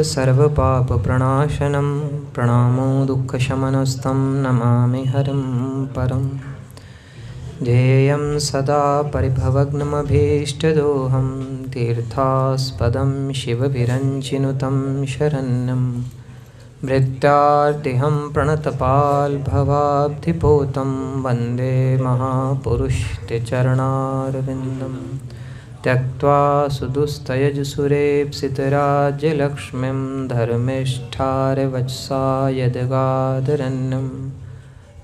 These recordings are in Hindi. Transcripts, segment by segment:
सर्वपापप्रणाशनं प्रणामो दुःखशमनस्तं नमामि हरिं परं। ध्येयं सदा परिभवग्नमभीष्टदोहं तीर्थास्पदं शिवभिरञ्चिनुतं शरण्यं भृत्यार्तिहं प्रणतपाल्भवाब्धिपोतं वन्दे महापुरुषते चरणारविन्दं। त्यक्त्वा सुदुस्तयजसुरेप्सितराज्यलक्ष्मीं धर्मिष्ठारवचसा यद्गादरण्यं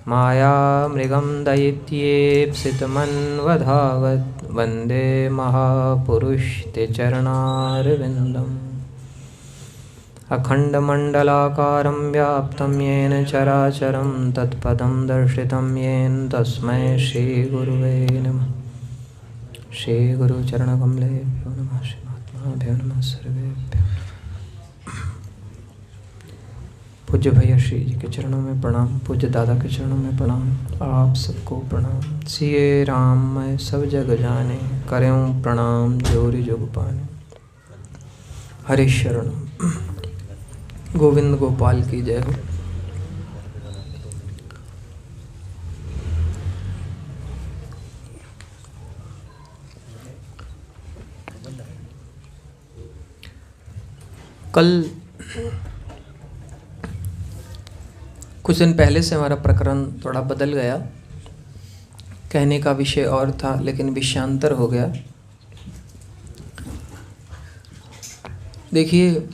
मायामृगं दैत्येप्सितमन्वधावत् वन्दे महापुरुषते चरणारविन्दम्। अखण्डमण्डलाकारं व्याप्तं येन चराचरं तत्पदं दर्शितं येन तस्मै श्रीगुरुवे नमः। श्री गुरु चरण कमलेभ्यो नमः। श्री महात्माभ्यो नमः। सर्वेभ्यो पूज्य भैया श्री जी के चरणों में प्रणाम, पूज्य दादा के चरणों में प्रणाम, आप सबको प्रणाम। सिए राम मैं सब जग जाने, करें प्रणाम जोरी जोग पाने। हरे शरण गोविंद गोपाल की जय हो। कल कुछ दिन पहले से हमारा प्रकरण थोड़ा बदल गया। कहने का विषय और था लेकिन विषयांतर हो गया। देखिए,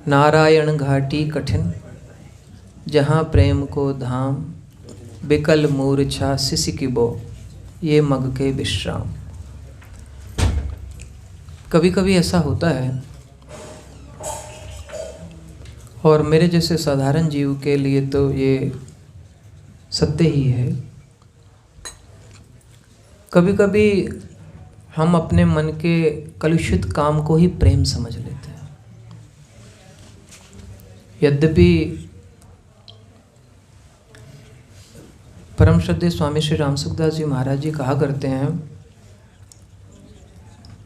नारायण घाटी कठिन जहाँ प्रेम को धाम, बिकल मूर्छा सिसिकिबो ये मग के विश्राम। कभी कभी ऐसा होता है और मेरे जैसे साधारण जीव के लिए तो ये सत्य ही है। कभी कभी हम अपने मन के कलुषित काम को ही प्रेम समझ लेते हैं। यद्यपि परम श्रद्धेय स्वामी श्री राम सुखदास जी महाराज जी कहा करते हैं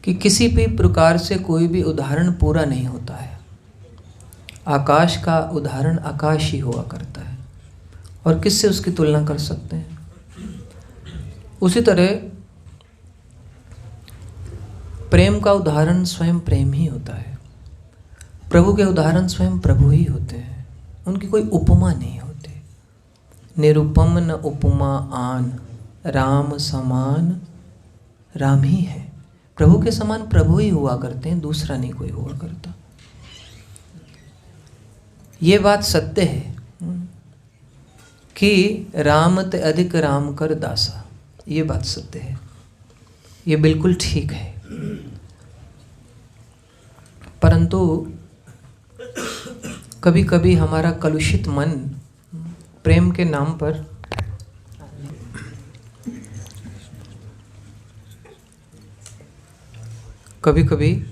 कि किसी भी प्रकार से कोई भी उदाहरण पूरा नहीं होता है। आकाश का उदाहरण आकाश ही हुआ करता है और किससे उसकी तुलना कर सकते हैं। उसी तरह प्रेम का उदाहरण स्वयं प्रेम ही होता है। प्रभु के उदाहरण स्वयं प्रभु ही होते हैं, उनकी कोई उपमा नहीं होती। निरुपम न उपमा आन, राम समान राम ही है। प्रभु के समान प्रभु ही हुआ करते हैं, दूसरा नहीं कोई हुआ करता। ये बात सत्य है कि राम ते अधिक राम कर दासा, ये बात सत्य है, ये बिल्कुल ठीक है। परंतु कभी कभी हमारा कलुषित मन प्रेम के नाम पर कभी कभी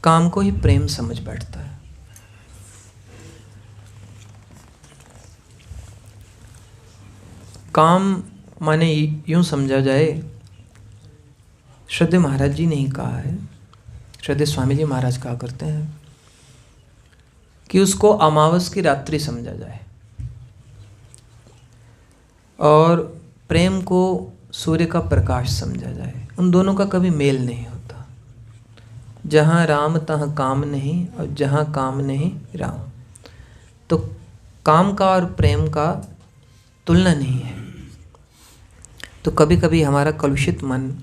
काम को ही प्रेम समझ बैठता है। काम माने यूं समझा जाए, श्रद्धेय महाराज जी ने ही कहा है, श्रद्धेय स्वामी जी महाराज कहा करते हैं कि उसको अमावस की रात्रि समझा जाए और प्रेम को सूर्य का प्रकाश समझा जाए। उन दोनों का कभी मेल नहीं होता। जहाँ राम तहाँ काम नहीं और जहाँ काम नहीं राम। तो काम का और प्रेम का तुलना नहीं है। तो कभी कभी हमारा कलुषित मन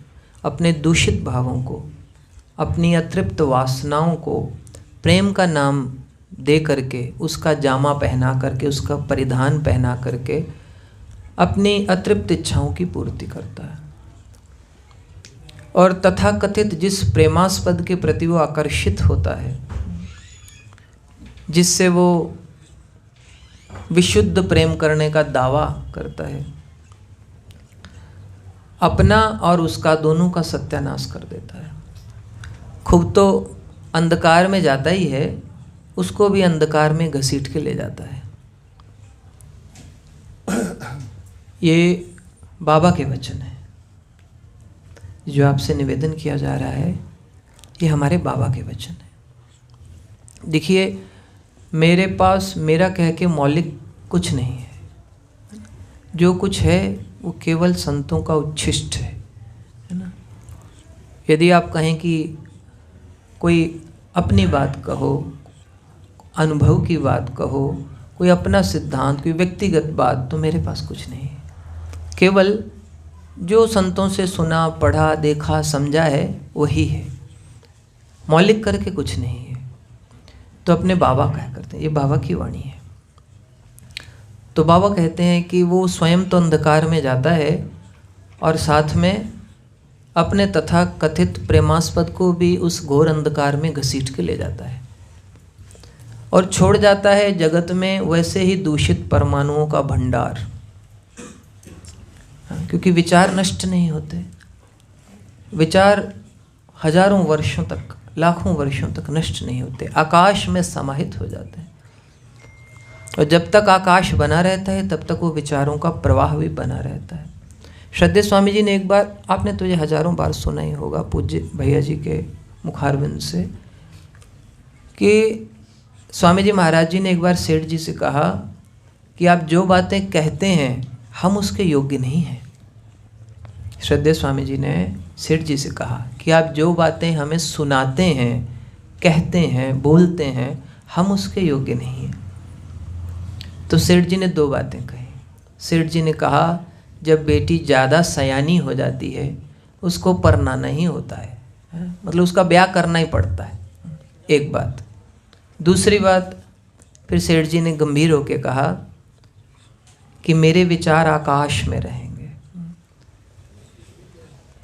अपने दूषित भावों को, अपनी अतृप्त वासनाओं को प्रेम का नाम दे करके, उसका जामा पहना करके, उसका परिधान पहना करके अपनी अतृप्त इच्छाओं की पूर्ति करता है। और तथाकथित जिस प्रेमास्पद के प्रति वो आकर्षित होता है, जिससे वो विशुद्ध प्रेम करने का दावा करता है, अपना और उसका दोनों का सत्यानाश कर देता है। खूब तो अंधकार में जाता ही है, उसको भी अंधकार में घसीट के ले जाता है। ये बाबा के वचन है। जो आपसे निवेदन किया जा रहा है ये हमारे बाबा के वचन है। देखिए, मेरे पास मेरा कह के मौलिक कुछ नहीं है, जो कुछ है वो केवल संतों का उच्छिष्ट है ना। यदि आप कहें कि कोई अपनी बात कहो, अनुभव की बात कहो, कोई अपना सिद्धांत, कोई व्यक्तिगत बात, तो मेरे पास कुछ नहीं है। केवल जो संतों से सुना, पढ़ा, देखा, समझा है वही है, मौलिक करके कुछ नहीं है। तो अपने बाबा कहा करते हैं, ये बाबा की वाणी है। तो बाबा कहते हैं कि वो स्वयं तो अंधकार में जाता है और साथ में अपने तथा कथित प्रेमास्पद को भी उस घोर अंधकार में घसीट के ले जाता है और छोड़ जाता है जगत में वैसे ही दूषित परमाणुओं का भंडार। क्योंकि विचार नष्ट नहीं होते, विचार हजारों वर्षों तक, लाखों वर्षों तक नष्ट नहीं होते, आकाश में समाहित हो जाते हैं। और जब तक आकाश बना रहता है तब तक वो विचारों का प्रवाह भी बना रहता है। श्रद्धेय स्वामी जी ने एक बार, आपने तो ये हजारों बार सुना ही होगा पूज्य भैया जी के मुखारविंद से, कि स्वामी जी महाराज जी ने एक बार सेठ जी से कहा कि आप जो बातें कहते हैं हम उसके योग्य नहीं हैं। श्रद्धेय स्वामी जी ने सेठ जी से कहा कि आप जो बातें हमें सुनाते हैं, कहते हैं, बोलते हैं, हम उसके योग्य नहीं हैं। तो सेठ जी ने दो बातें कही। सेठ जी ने कहा, जब बेटी ज़्यादा सयानी हो जाती है उसको परनाना ही होता है, मतलब उसका ब्याह करना ही पड़ता है, एक बात। दूसरी बात, फिर सेठ जी ने गंभीर होकर कहा कि मेरे विचार आकाश में रहेंगे,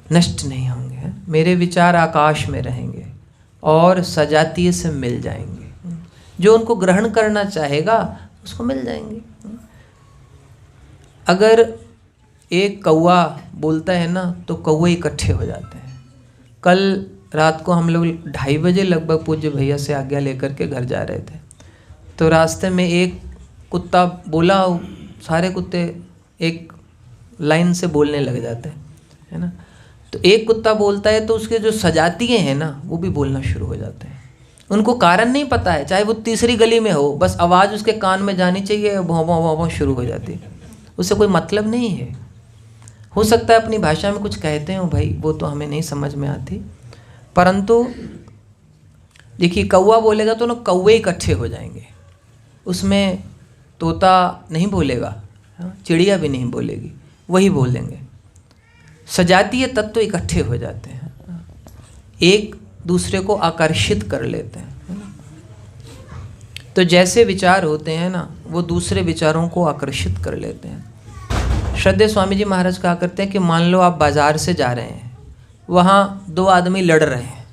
नष्ट नहीं होंगे, मेरे विचार आकाश में रहेंगे और सजातीय से मिल जाएंगे, जो उनको ग्रहण करना चाहेगा उसको मिल जाएंगे। अगर एक कौवा बोलता है ना तो कौवे इकट्ठे हो जाते हैं। कल रात को हम लोग 2:30 बजे लगभग पूज्य भैया से आज्ञा लेकर के घर जा रहे थे, तो रास्ते में एक कुत्ता बोला, सारे कुत्ते एक लाइन से बोलने लग जाते हैं, है ना। तो एक कुत्ता बोलता है तो उसके जो सजातीय हैं ना वो भी बोलना शुरू हो जाते हैं। उनको कारण नहीं पता है, चाहे वो तीसरी गली में हो, बस आवाज़ उसके कान में जानी चाहिए, भौं भौं भौं भौं शुरू हो जाती है। उससे कोई मतलब नहीं है। हो सकता है अपनी भाषा में कुछ कहते हो भाई, वो तो हमें नहीं समझ में आती, परंतु देखिए कौवा बोलेगा तो ना कौवे इकट्ठे हो जाएंगे, उसमें तोता नहीं बोलेगा, चिड़िया भी नहीं बोलेगी, वही बोलेंगे। सजातीय तत्व इकट्ठे हो जाते हैं, एक दूसरे को आकर्षित कर लेते हैं। तो जैसे विचार होते हैं ना वो दूसरे विचारों को आकर्षित कर लेते हैं। श्रद्धेय स्वामी जी महाराज कहा करते हैं कि मान लो आप बाजार से जा रहे हैं, वहाँ दो आदमी लड़ रहे हैं,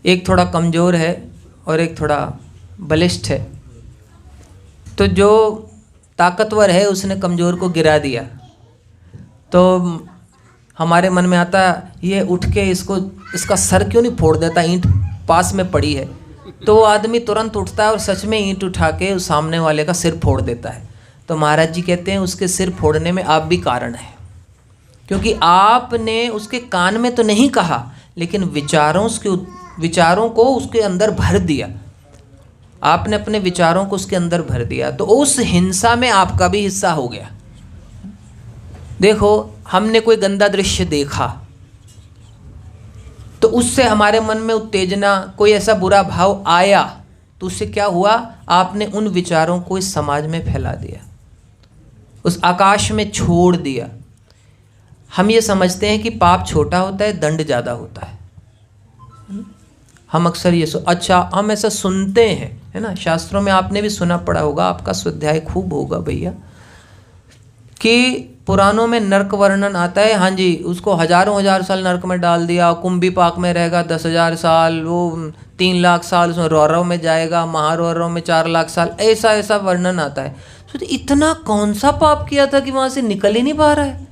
एक थोड़ा कमज़ोर है और एक थोड़ा बलिष्ठ है। तो जो ताकतवर है उसने कमज़ोर को गिरा दिया, तो हमारे मन में आता ये उठ के इसका सर क्यों नहीं फोड़ देता, ईंट पास में पड़ी है। तो वो आदमी तुरंत उठता है और सच में ईंट उठा के उस सामने वाले का सिर फोड़ देता है। तो महाराज जी कहते हैं उसके सिर फोड़ने में आप भी कारण है, क्योंकि आपने उसके कान में तो नहीं कहा लेकिन विचारों को उसके अंदर भर दिया, आपने अपने विचारों को उसके अंदर भर दिया, तो उस हिंसा में आपका भी हिस्सा हो गया। देखो हमने कोई गंदा दृश्य देखा तो उससे हमारे मन में उत्तेजना, कोई ऐसा बुरा भाव आया, तो उससे क्या हुआ, आपने उन विचारों को इस समाज में फैला दिया, उस आकाश में छोड़ दिया। हम ये समझते हैं कि पाप छोटा होता है, दंड ज़्यादा होता है। हम अक्सर ये अच्छा हम ऐसा सुनते हैं, है ना। शास्त्रों में आपने भी सुना पड़ा होगा, आपका स्वाध्याय खूब होगा भैया, कि पुराणों में नरक वर्णन आता है। हाँ जी, उसको हजारों हजार साल नरक में डाल दिया, कुंभी पाक में रहेगा 10,000 साल, वो 3 लाख साल उसमें रौरव में जाएगा, महारौरव में 4 लाख साल, ऐसा ऐसा वर्णन आता है। तो इतना कौन सा पाप किया था कि वहाँ से निकल ही नहीं पा रहा है,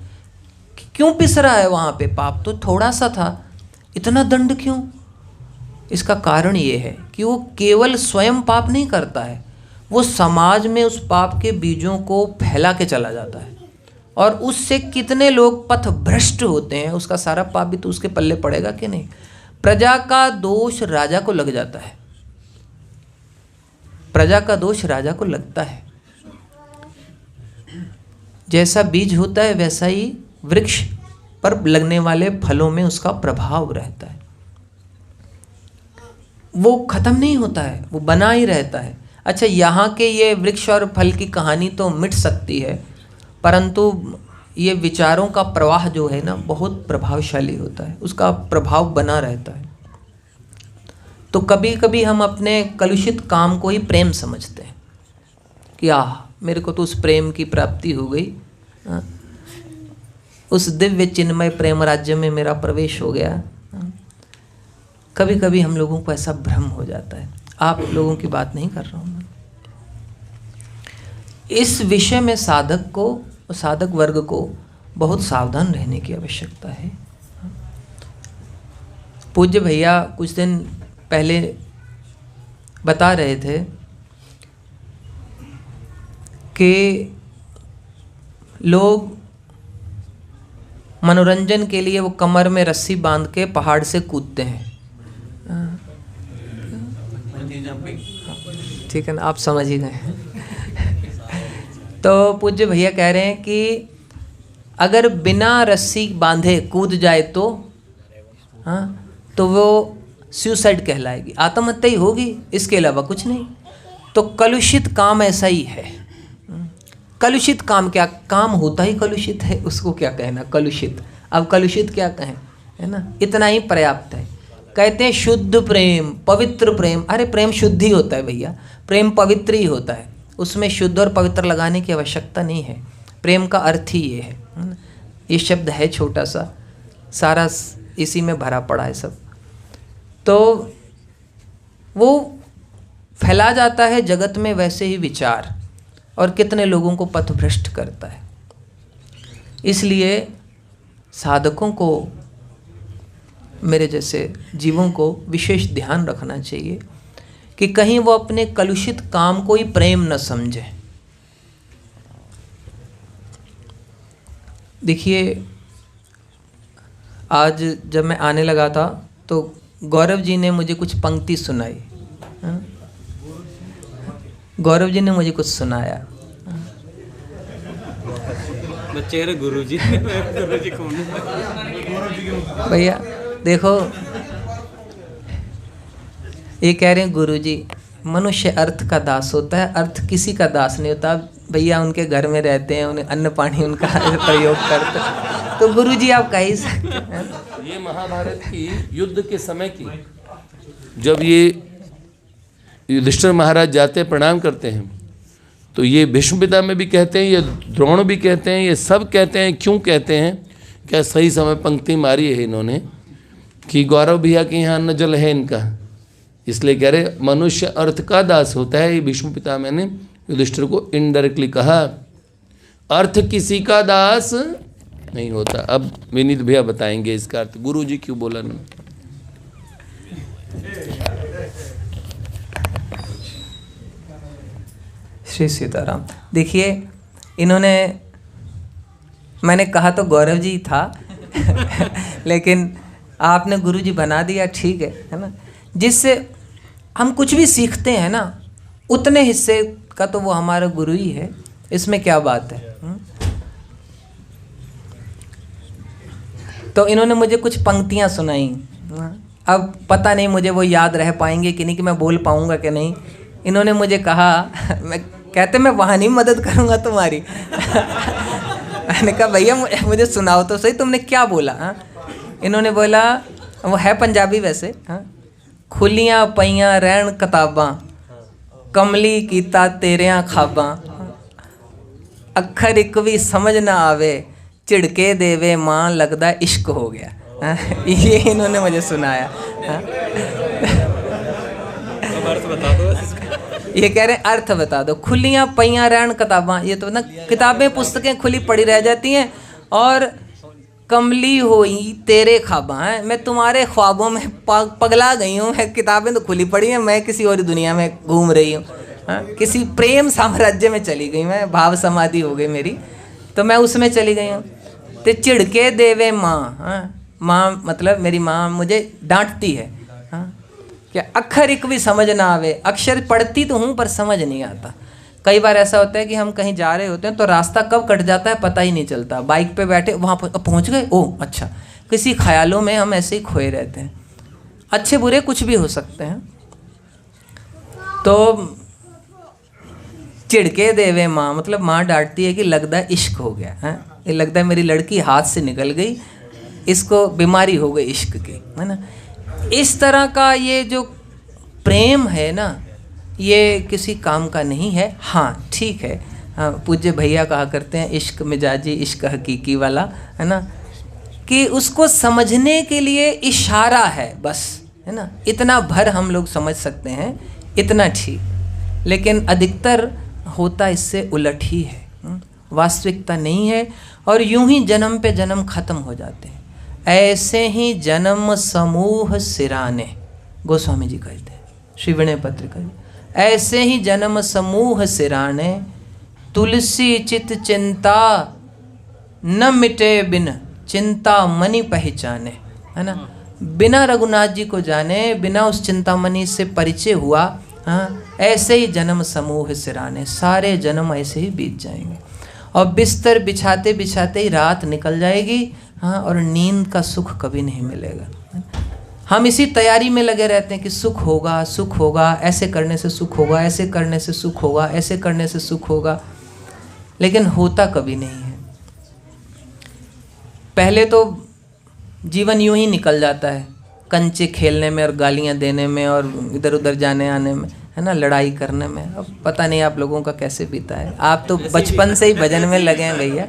क्यों पिस रहा है वहाँ पे, पाप तो थोड़ा सा था, इतना दंड क्यों। इसका कारण ये है कि वो केवल स्वयं पाप नहीं करता है, वो समाज में उस पाप के बीजों को फैला के चला जाता है, और उससे कितने लोग पथ भ्रष्ट होते हैं, उसका सारा पाप भी तो उसके पल्ले पड़ेगा कि नहीं। प्रजा का दोष राजा को लग जाता है, प्रजा का दोष राजा को लगता है। जैसा बीज होता है वैसा ही वृक्ष पर लगने वाले फलों में उसका प्रभाव रहता है, वो खत्म नहीं होता है, वो बना ही रहता है। अच्छा, यहाँ के ये वृक्ष और फल की कहानी तो मिट सकती है, परंतु ये विचारों का प्रवाह जो है ना बहुत प्रभावशाली होता है, उसका प्रभाव बना रहता है। तो कभी कभी हम अपने कलुषित काम को ही प्रेम समझते हैं कि मेरे को तो उस प्रेम की प्राप्ति हो गई, उस दिव्य चिन्मय प्रेम राज्य में मेरा प्रवेश हो गया। कभी कभी हम लोगों को ऐसा भ्रम हो जाता है, आप लोगों की बात नहीं कर रहा हूँ मैं। इस विषय में साधक वर्ग को बहुत सावधान रहने की आवश्यकता है। पूज्य भैया कुछ दिन पहले बता रहे थे कि लोग मनोरंजन के लिए वो कमर में रस्सी बांध के पहाड़ से कूदते हैं, ठीक है ना, आप समझ ही गए। तो पूज्य भैया कह रहे हैं कि अगर बिना रस्सी बांधे कूद जाए तो वो सुसाइड कहलाएगी, आत्महत्या ही होगी, इसके अलावा कुछ नहीं। तो कलुषित काम ऐसा ही है। कलुषित काम, क्या काम होता ही कलुषित है, उसको क्या कहना कलुषित। अब कलुषित क्या कहें, है ना, इतना ही पर्याप्त है। कहते हैं शुद्ध प्रेम, पवित्र प्रेम। अरे प्रेम शुद्ध ही होता है भैया, प्रेम पवित्र ही होता है, उसमें शुद्ध और पवित्र लगाने की आवश्यकता नहीं है। प्रेम का अर्थ ही ये है। ये शब्द है छोटा सा, सारा इसी में भरा पड़ा है सब। तो वो फैला जाता है जगत में वैसे ही विचार, और कितने लोगों को पथभ्रष्ट करता है। इसलिए साधकों को, मेरे जैसे जीवों को विशेष ध्यान रखना चाहिए कि कहीं वो अपने कलुषित काम को ही प्रेम न समझे। देखिए, आज जब मैं आने लगा था तो गौरव जी ने मुझे कुछ पंक्ति सुनाई। गौरव जी ने मुझे कुछ सुनाया। बच्चे गुरुजी गुरुजी कौन है भैया देखो, ये कह रहे हैं गुरुजी मनुष्य अर्थ का दास होता है, अर्थ किसी का दास नहीं होता। भैया उनके घर में रहते हैं, उन्हें अन्न पानी उनका प्रयोग करते हैं, तो गुरुजी आप कह ही सकते हैं। ये महाभारत की युद्ध के समय की, जब ये युधिष्ठिर महाराज जाते प्रणाम करते हैं, तो ये भीष्म पिता में भी कहते हैं, ये द्रोण भी कहते हैं, ये सब कहते हैं। क्यों कहते हैं? क्या सही समय पंक्ति मारी है इन्होंने कि गौरव भैया के यहाँ अन्न जल है इनका, इसलिए कह रहे मनुष्य अर्थ का दास होता है। ये भीष्म पिता मैंने युधिष्ठिर को इनडायरेक्टली कहा, अर्थ किसी का दास नहीं होता। अब विनीत भैया बताएंगे इसका अर्थ, गुरु जी क्यों बोला ना। श्री सीताराम। देखिए, इन्होंने, मैंने कहा तो गौरव जी था लेकिन आपने गुरु जी बना दिया, ठीक है ना। जिससे हम कुछ भी सीखते हैं ना, उतने हिस्से का तो वो हमारा गुरु ही है, इसमें क्या बात है। तो इन्होंने मुझे कुछ पंक्तियां सुनाई। अब पता नहीं मुझे वो याद रह पाएंगे कि नहीं, कि मैं बोल पाऊंगा कि नहीं। इन्होंने मुझे कहा, मैं कहते मैं वहाँ नहीं मदद करूँगा तुम्हारी मैंने कहा भैया मुझे सुनाओ तो सही, तुमने क्या बोला। इन्होंने बोला, वो है पंजाबी वैसे, खुलियां पईयां रहन किताबां, कमली कीता तेरियां खाबां, अखर एक भी समझ ना आवे, चिड़के देवे मां लगदा इश्क हो गया। ये इन्होंने मुझे सुनाया। अर्थ बता दो। ये कह रहे हैं अर्थ बता दो। खुलियां पईयां रहन किताबां, ये तो ना किताबें पुस्तकें खुली पड़ी रह जाती हैं, और कमली होई तेरे ख्वाबां हैं, मैं तुम्हारे ख्वाबों में पगला गई हूँ। मैं किताबें तो खुली पड़ी हैं, मैं किसी और दुनिया में घूम रही हूँ, किसी प्रेम साम्राज्य में चली गई, मैं भाव समाधि हो गई मेरी। तो मैं उसमें चली गई हूँ। ते चिढ़के देवे माँ, हाँ माँ मतलब मेरी माँ मुझे डांटती है, हाँ क्या अक्षर एक भी समझ ना आवे, अक्षर पढ़ती तो हूँ पर समझ नहीं आता। कई बार ऐसा होता है कि हम कहीं जा रहे होते हैं तो रास्ता कब कट जाता है पता ही नहीं चलता, बाइक पे बैठे वहाँ पहुँच गए, ओह अच्छा, किसी ख्यालों में हम ऐसे ही खोए रहते हैं। अच्छे बुरे कुछ भी हो सकते हैं। तो चिढ़के देवे माँ मतलब माँ डांटती है कि लगता है इश्क हो गया है, ये लगता है मेरी लड़की हाथ से निकल गई, इसको बीमारी हो गई इश्क की, है ना। इस तरह का ये जो प्रेम है ना, ये किसी काम का नहीं है। हाँ ठीक है, हाँ पूज्य भैया कहा करते हैं इश्क मिजाजी इश्क हकीकी वाला, है ना, कि उसको समझने के लिए इशारा है बस, है ना, इतना भर हम लोग समझ सकते हैं, इतना ठीक। लेकिन अधिकतर होता इससे उलट ही है, वास्तविकता नहीं है। और यूं ही जन्म पे जन्म खत्म हो जाते हैं। ऐसे ही जन्म समूह सिराने, गोस्वामी जी कहते हैं, श्री विनय पत्र कहते, ऐसे ही जन्म समूह सिराने, तुलसी चित चिंता न मिटे बिन चिंता मणि पहचाने, है ना। बिना रघुनाथ जी को जाने, बिना उस चिंतामणि से परिचय हुआ, हाँ ऐसे ही जन्म समूह सिराने, सारे जन्म ऐसे ही बीत जाएंगे और बिस्तर बिछाते बिछाते ही रात निकल जाएगी, हाँ, और नींद का सुख कभी नहीं मिलेगा। हम इसी तैयारी में लगे रहते हैं कि सुख होगा सुख होगा, ऐसे करने से सुख होगा, ऐसे करने से सुख होगा, ऐसे करने से सुख होगा, लेकिन होता कभी नहीं है। पहले तो जीवन यूं ही निकल जाता है, कंचे खेलने में और गालियां देने में और इधर उधर जाने आने में, है ना, लड़ाई करने में। अब पता नहीं आप लोगों का कैसे बीता है, आप तो बचपन से ही भजन में लगे हैं भैया,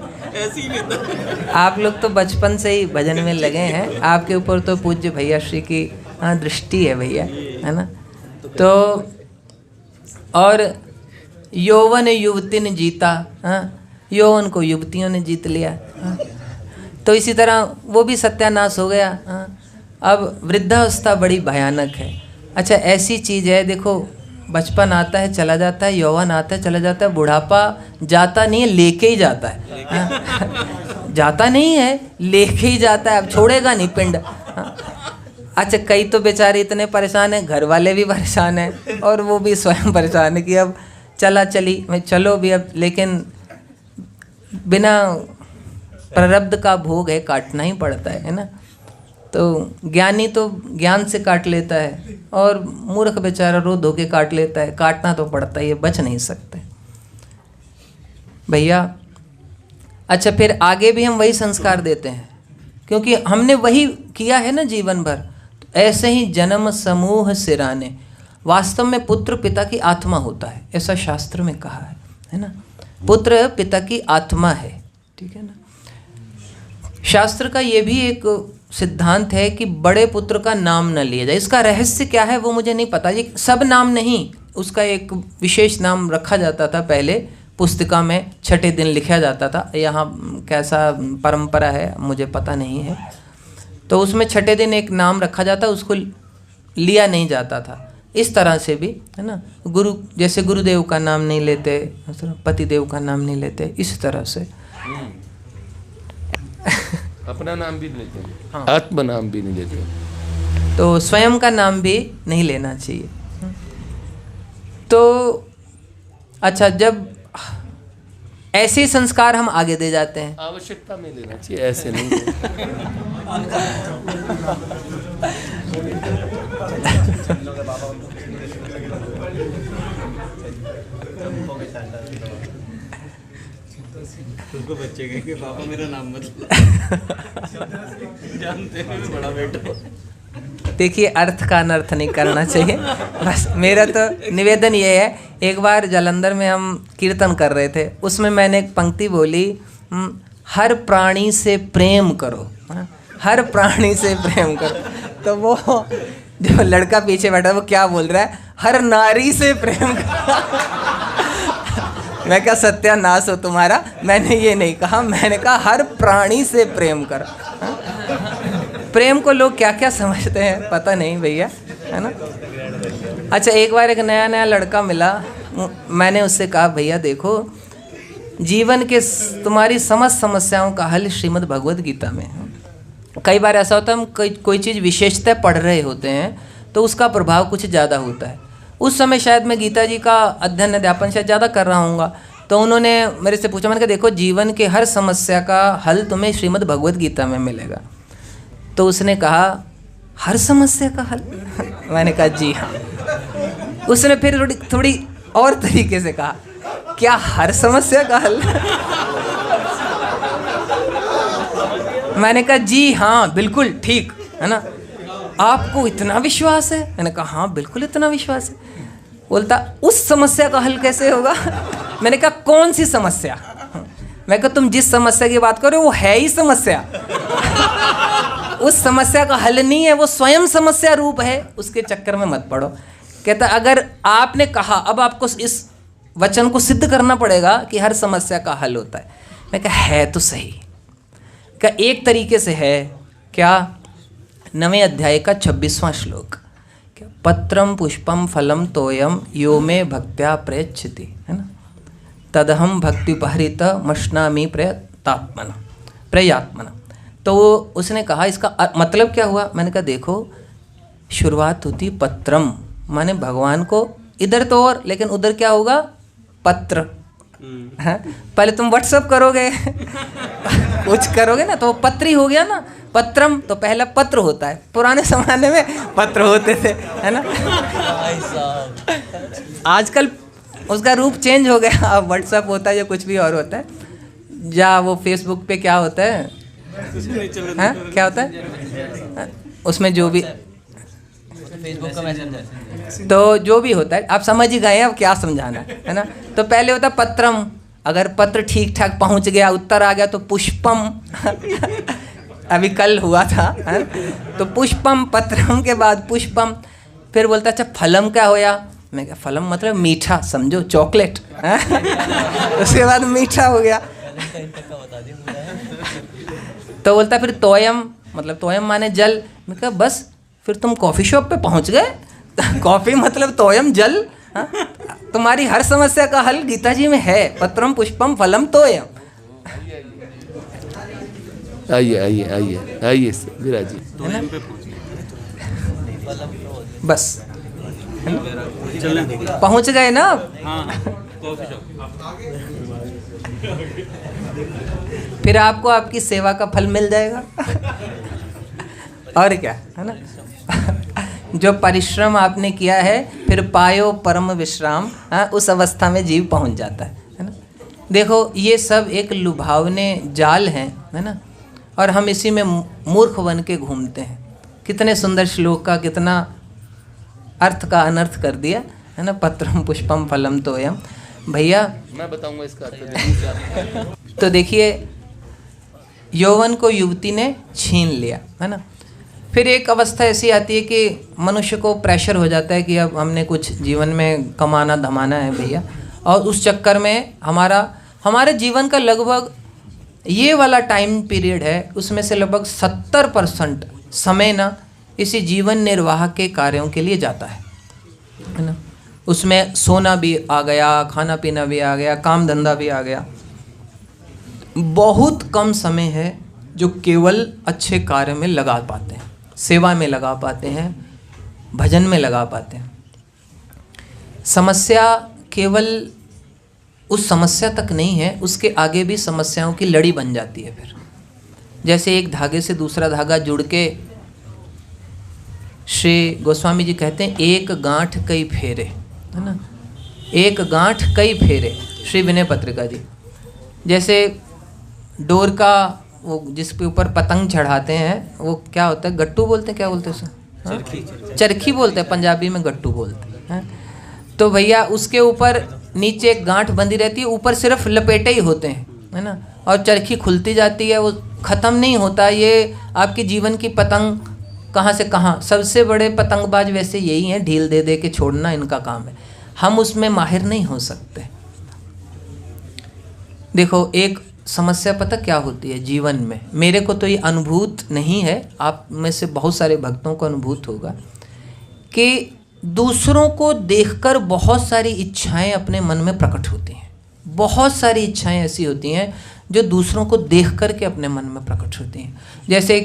आप लोग तो बचपन से ही भजन में लगे हैं, आपके ऊपर तो पूज्य भैया श्री की हाँ दृष्टि है भैया, है ना। तो और यौवन युवती ने जीता, हाँ यौवन को युवतियों ने जीत लिया, हाँ? तो इसी तरह वो भी सत्यानाश हो गया, हाँ? अब वृद्धावस्था बड़ी भयानक है। अच्छा ऐसी चीज़ है, देखो बचपन आता है चला जाता है, यौवन आता है चला जाता है, बुढ़ापा जाता नहीं है लेके ही जाता है, हाँ? जाता नहीं है लेके ही जाता है, अब छोड़ेगा नहीं पिंड, हाँ? अच्छा कई तो बेचारे इतने परेशान हैं, घर वाले भी परेशान हैं और वो भी स्वयं परेशान है कि अब चला चली मैं चलो भी अब, लेकिन बिना प्रारब्ध का भोग है, काटना ही पड़ता है ना। तो ज्ञानी तो ज्ञान से काट लेता है और मूर्ख बेचारा रो धो के काट लेता है, काटना तो पड़ता ही है, बच नहीं सकते भैया। अच्छा फिर आगे भी हम वही संस्कार देते हैं क्योंकि हमने वही किया है ना जीवन भर। तो ऐसे ही जन्म समूह सिराने, वास्तव में पुत्र पिता की आत्मा होता है, ऐसा शास्त्र में कहा है ना। पुत्र पिता की आत्मा है, ठीक है ना। शास्त्र का ये भी एक सिद्धांत है कि बड़े पुत्र का नाम न लिया जाए। इसका रहस्य क्या है वो मुझे नहीं पता, ये सब नाम नहीं, उसका एक विशेष नाम रखा जाता था पहले, पुस्तिका में छठे दिन लिखा जाता था। यहाँ कैसा परंपरा है मुझे पता नहीं है, तो उसमें छठे दिन एक नाम रखा जाता, उसको लिया नहीं जाता था। इस तरह से भी है ना, गुरु जैसे गुरुदेव का नाम नहीं लेते, पतिदेव का नाम नहीं लेते, इस तरह से अपना नाम भी लेते हैं, हाँ। आत्म नाम भी नहीं लेते, तो स्वयं का नाम भी नहीं लेना चाहिए। तो अच्छा जब ऐसे संस्कार हम आगे दे जाते हैं, आवश्यकता में लेना चाहिए, ऐसे नहीं। उसको बच्चे कहेंगे पापा मेरा नाम मत जानते हैं मैं बड़ा बेटा। देखिए अर्थ का अनर्थ नहीं करना चाहिए, बस मेरा तो निवेदन ये है। एक बार जालंधर में हम कीर्तन कर रहे थे, उसमें मैंने एक पंक्ति बोली, हर प्राणी से प्रेम करो, हर प्राणी से प्रेम करो। तो वो जो लड़का पीछे बैठा वो क्या बोल रहा है, हर नारी से प्रेम करो। मैं क्या सत्यानाश हो तुम्हारा, मैंने ये नहीं कहा, मैंने कहा हर प्राणी से प्रेम करो। प्रेम को लोग क्या क्या समझते हैं पता नहीं भैया, है ना। अच्छा एक बार एक नया नया लड़का मिला, मैंने उससे कहा भैया देखो जीवन के तुम्हारी समस्त समस्याओं का हल श्रीमद् भगवद गीता में है। कई बार ऐसा होता है हम कोई चीज़ विशेषतः पढ़ रहे होते हैं तो उसका प्रभाव कुछ ज़्यादा होता है। उस समय शायद मैं गीता जी का अध्ययन अध्यापन शायद ज़्यादा कर रहा हूँगा, तो उन्होंने मेरे से पूछा, मैंने कहा देखो जीवन के हर समस्या का हल तुम्हें श्रीमद् भगवद गीता में मिलेगा। तो उसने कहा हर समस्या का हल? मैंने कहा जी हाँ। उसने फिर थोड़ी और तरीके से कहा, क्या हर समस्या का हल? मैंने कहा जी हाँ बिल्कुल ठीक है ना, आपको इतना विश्वास है? मैंने कहा हाँ बिल्कुल इतना विश्वास है। बोलता उस समस्या का हल कैसे होगा? मैंने कहा कौन सी समस्या? मैं कहा तुम जिस समस्या की बात कर रहे हो वो है ही समस्या। उस समस्या का हल नहीं है, वो स्वयं समस्या रूप है, उसके चक्कर में मत पड़ो। कहता अगर आपने कहा, अब आपको इस वचन को सिद्ध करना पड़ेगा कि हर समस्या का हल होता है। मैं कहा है तो सही। क्या एक तरीके से है क्या? 9वें अध्याय का 26वां श्लोक, क्या पत्रम पुष्पम फलम तोयम यो मे भक्त्या प्रयच्छति, है ना, तदहम भक्त्युपहृत मश्नामि प्रयात्मना। तो उसने कहा इसका मतलब क्या हुआ? मैंने कहा देखो शुरुआत होती पत्रम माने भगवान को, इधर तो और, लेकिन उधर क्या होगा? पत्र। हाँ? पहले तुम व्हाट्सअप करोगे कुछ करोगे ना तो पत्री हो गया ना, पत्रम तो पहला पत्र होता है। पुराने जमाने में पत्र होते थे, है ना। आजकल उसका रूप चेंज हो गया, अब व्हाट्सअप होता है या कुछ भी और होता है, या वो फेसबुक पे क्या होता है, हाँ क्या होता है उसमें जो भी फेसबुक का मैसेंजर, तो जो भी होता है आप समझ ही गए, अब क्या समझाना है ना। तो पहले होता पत्रम, अगर पत्र ठीक ठाक पहुंच गया, उत्तर आ गया तो पुष्पम अभी कल हुआ था, है? तो पुष्पम, पत्रम के बाद पुष्पम। फिर बोलता अच्छा फलम क्या होया? मैं क्या फलम मतलब मीठा, समझो चॉकलेट। उसके बाद मीठा हो गया। तो बोलता फिर तोयम, मतलब तोयम माने जल। मैं कहा बस फिर तुम कॉफ़ी शॉप पे पहुंच गए। कॉफ़ी मतलब तोयम जल। हाँ? तुम्हारी हर समस्या का हल गीता जी में है, पत्रम पुष्पम फलम तोयम। आइए आइए आइए आइए विराज जी, बस पहुंच गए ना। फिर आपको आपकी सेवा का फल मिल जाएगा। और क्या है ना, जो परिश्रम आपने किया है फिर पायो परम विश्राम। हाँ, उस अवस्था में जीव पहुंच जाता है ना। देखो ये सब एक लुभावने जाल हैं, है ना, और हम इसी में मूर्ख बन के घूमते हैं। कितने सुंदर श्लोक का कितना अर्थ का अनर्थ कर दिया, है ना। पत्रम पुष्पम फलम तोयम। भैया मैं बताऊंगा इसका अर्थ। तो देखिए यौवन को युवती ने छीन लिया, है ना। फिर एक अवस्था ऐसी आती है कि मनुष्य को प्रेशर हो जाता है कि अब हमने कुछ जीवन में कमाना धमाना है भैया, और उस चक्कर में हमारे जीवन का लगभग ये वाला टाइम पीरियड है, उसमें से लगभग 70% समय ना इसी जीवन निर्वाह के कार्यों के लिए जाता है ना। उसमें सोना भी आ गया, खाना पीना भी आ गया, काम धंधा भी आ गया। बहुत कम समय है जो केवल अच्छे कार्य में लगा पाते हैं, सेवा में लगा पाते हैं, भजन में लगा पाते हैं। समस्या केवल उस समस्या तक नहीं है, उसके आगे भी समस्याओं की लड़ी बन जाती है। फिर जैसे एक धागे से दूसरा धागा जुड़ के, श्री गोस्वामी जी कहते हैं एक गांठ कई फेरे, है ना, एक गांठ कई फेरे। श्री विनय पत्रिका जी, जैसे डोर का वो जिसके ऊपर पतंग चढ़ाते हैं वो क्या होता है, गट्टू बोलते हैं, क्या बोलते हैं उसे? चरखी बोलते हैं, पंजाबी में गट्टू बोलते हैं। तो भैया उसके ऊपर नीचे एक गांठ बंधी रहती है, ऊपर सिर्फ लपेटे ही होते हैं, है ना, और चरखी खुलती जाती है, वो ख़त्म नहीं होता। ये आपके जीवन की पतंग कहाँ से कहाँ। सबसे बड़े पतंगबाज वैसे यही हैं, ढील दे दे के छोड़ना इनका काम है। हम उसमें माहिर नहीं हो सकते। देखो एक समस्या पता क्या होती है जीवन में, मेरे को तो ये अनुभूत नहीं है, आप में से बहुत सारे भक्तों को अनुभूत होगा कि दूसरों को देखकर बहुत सारी इच्छाएं अपने मन में प्रकट होती हैं, बहुत सारी इच्छाएं ऐसी होती हैं जो दूसरों को देख करके अपने मन में प्रकट होती हैं। जैसे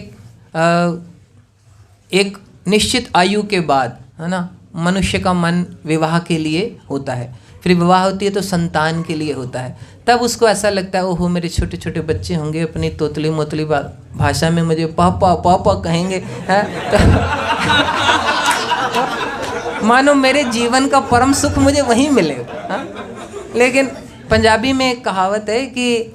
एक निश्चित आयु के बाद, है ना, मनुष्य का मन विवाह के लिए होता है, फिर विवाह होती है तो संतान के लिए होता है। तब उसको ऐसा लगता है ओहो मेरे छोटे छोटे बच्चे होंगे, अपनी तोतली मोतली भाषा में मुझे पापा पापा कहेंगे, है तो मानो मेरे जीवन का परम सुख मुझे वहीं मिलेगा। लेकिन पंजाबी में एक कहावत है कि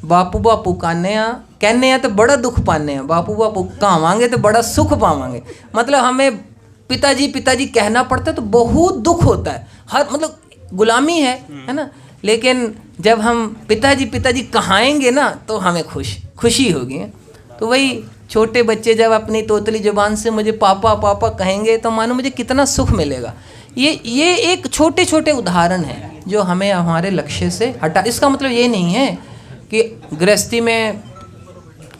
बापू बापू कहने हैं तो बड़ा दुख पाने हैं, बापू बापू कहावांगे तो बड़ा सुख पावांगे। मतलब हमें पिताजी पिताजी कहना पड़ता है तो बहुत दुख होता है, हर मतलब गुलामी है ना। लेकिन जब हम पिताजी पिताजी कहाएंगे ना तो हमें खुशी होगी। तो वही छोटे बच्चे जब अपनी तोतली जुबान से मुझे पापा पापा कहेंगे तो मानो मुझे कितना सुख मिलेगा। ये एक छोटे छोटे उदाहरण हैं जो हमें हमारे लक्ष्य से हटा। इसका मतलब ये नहीं है कि गृहस्थी में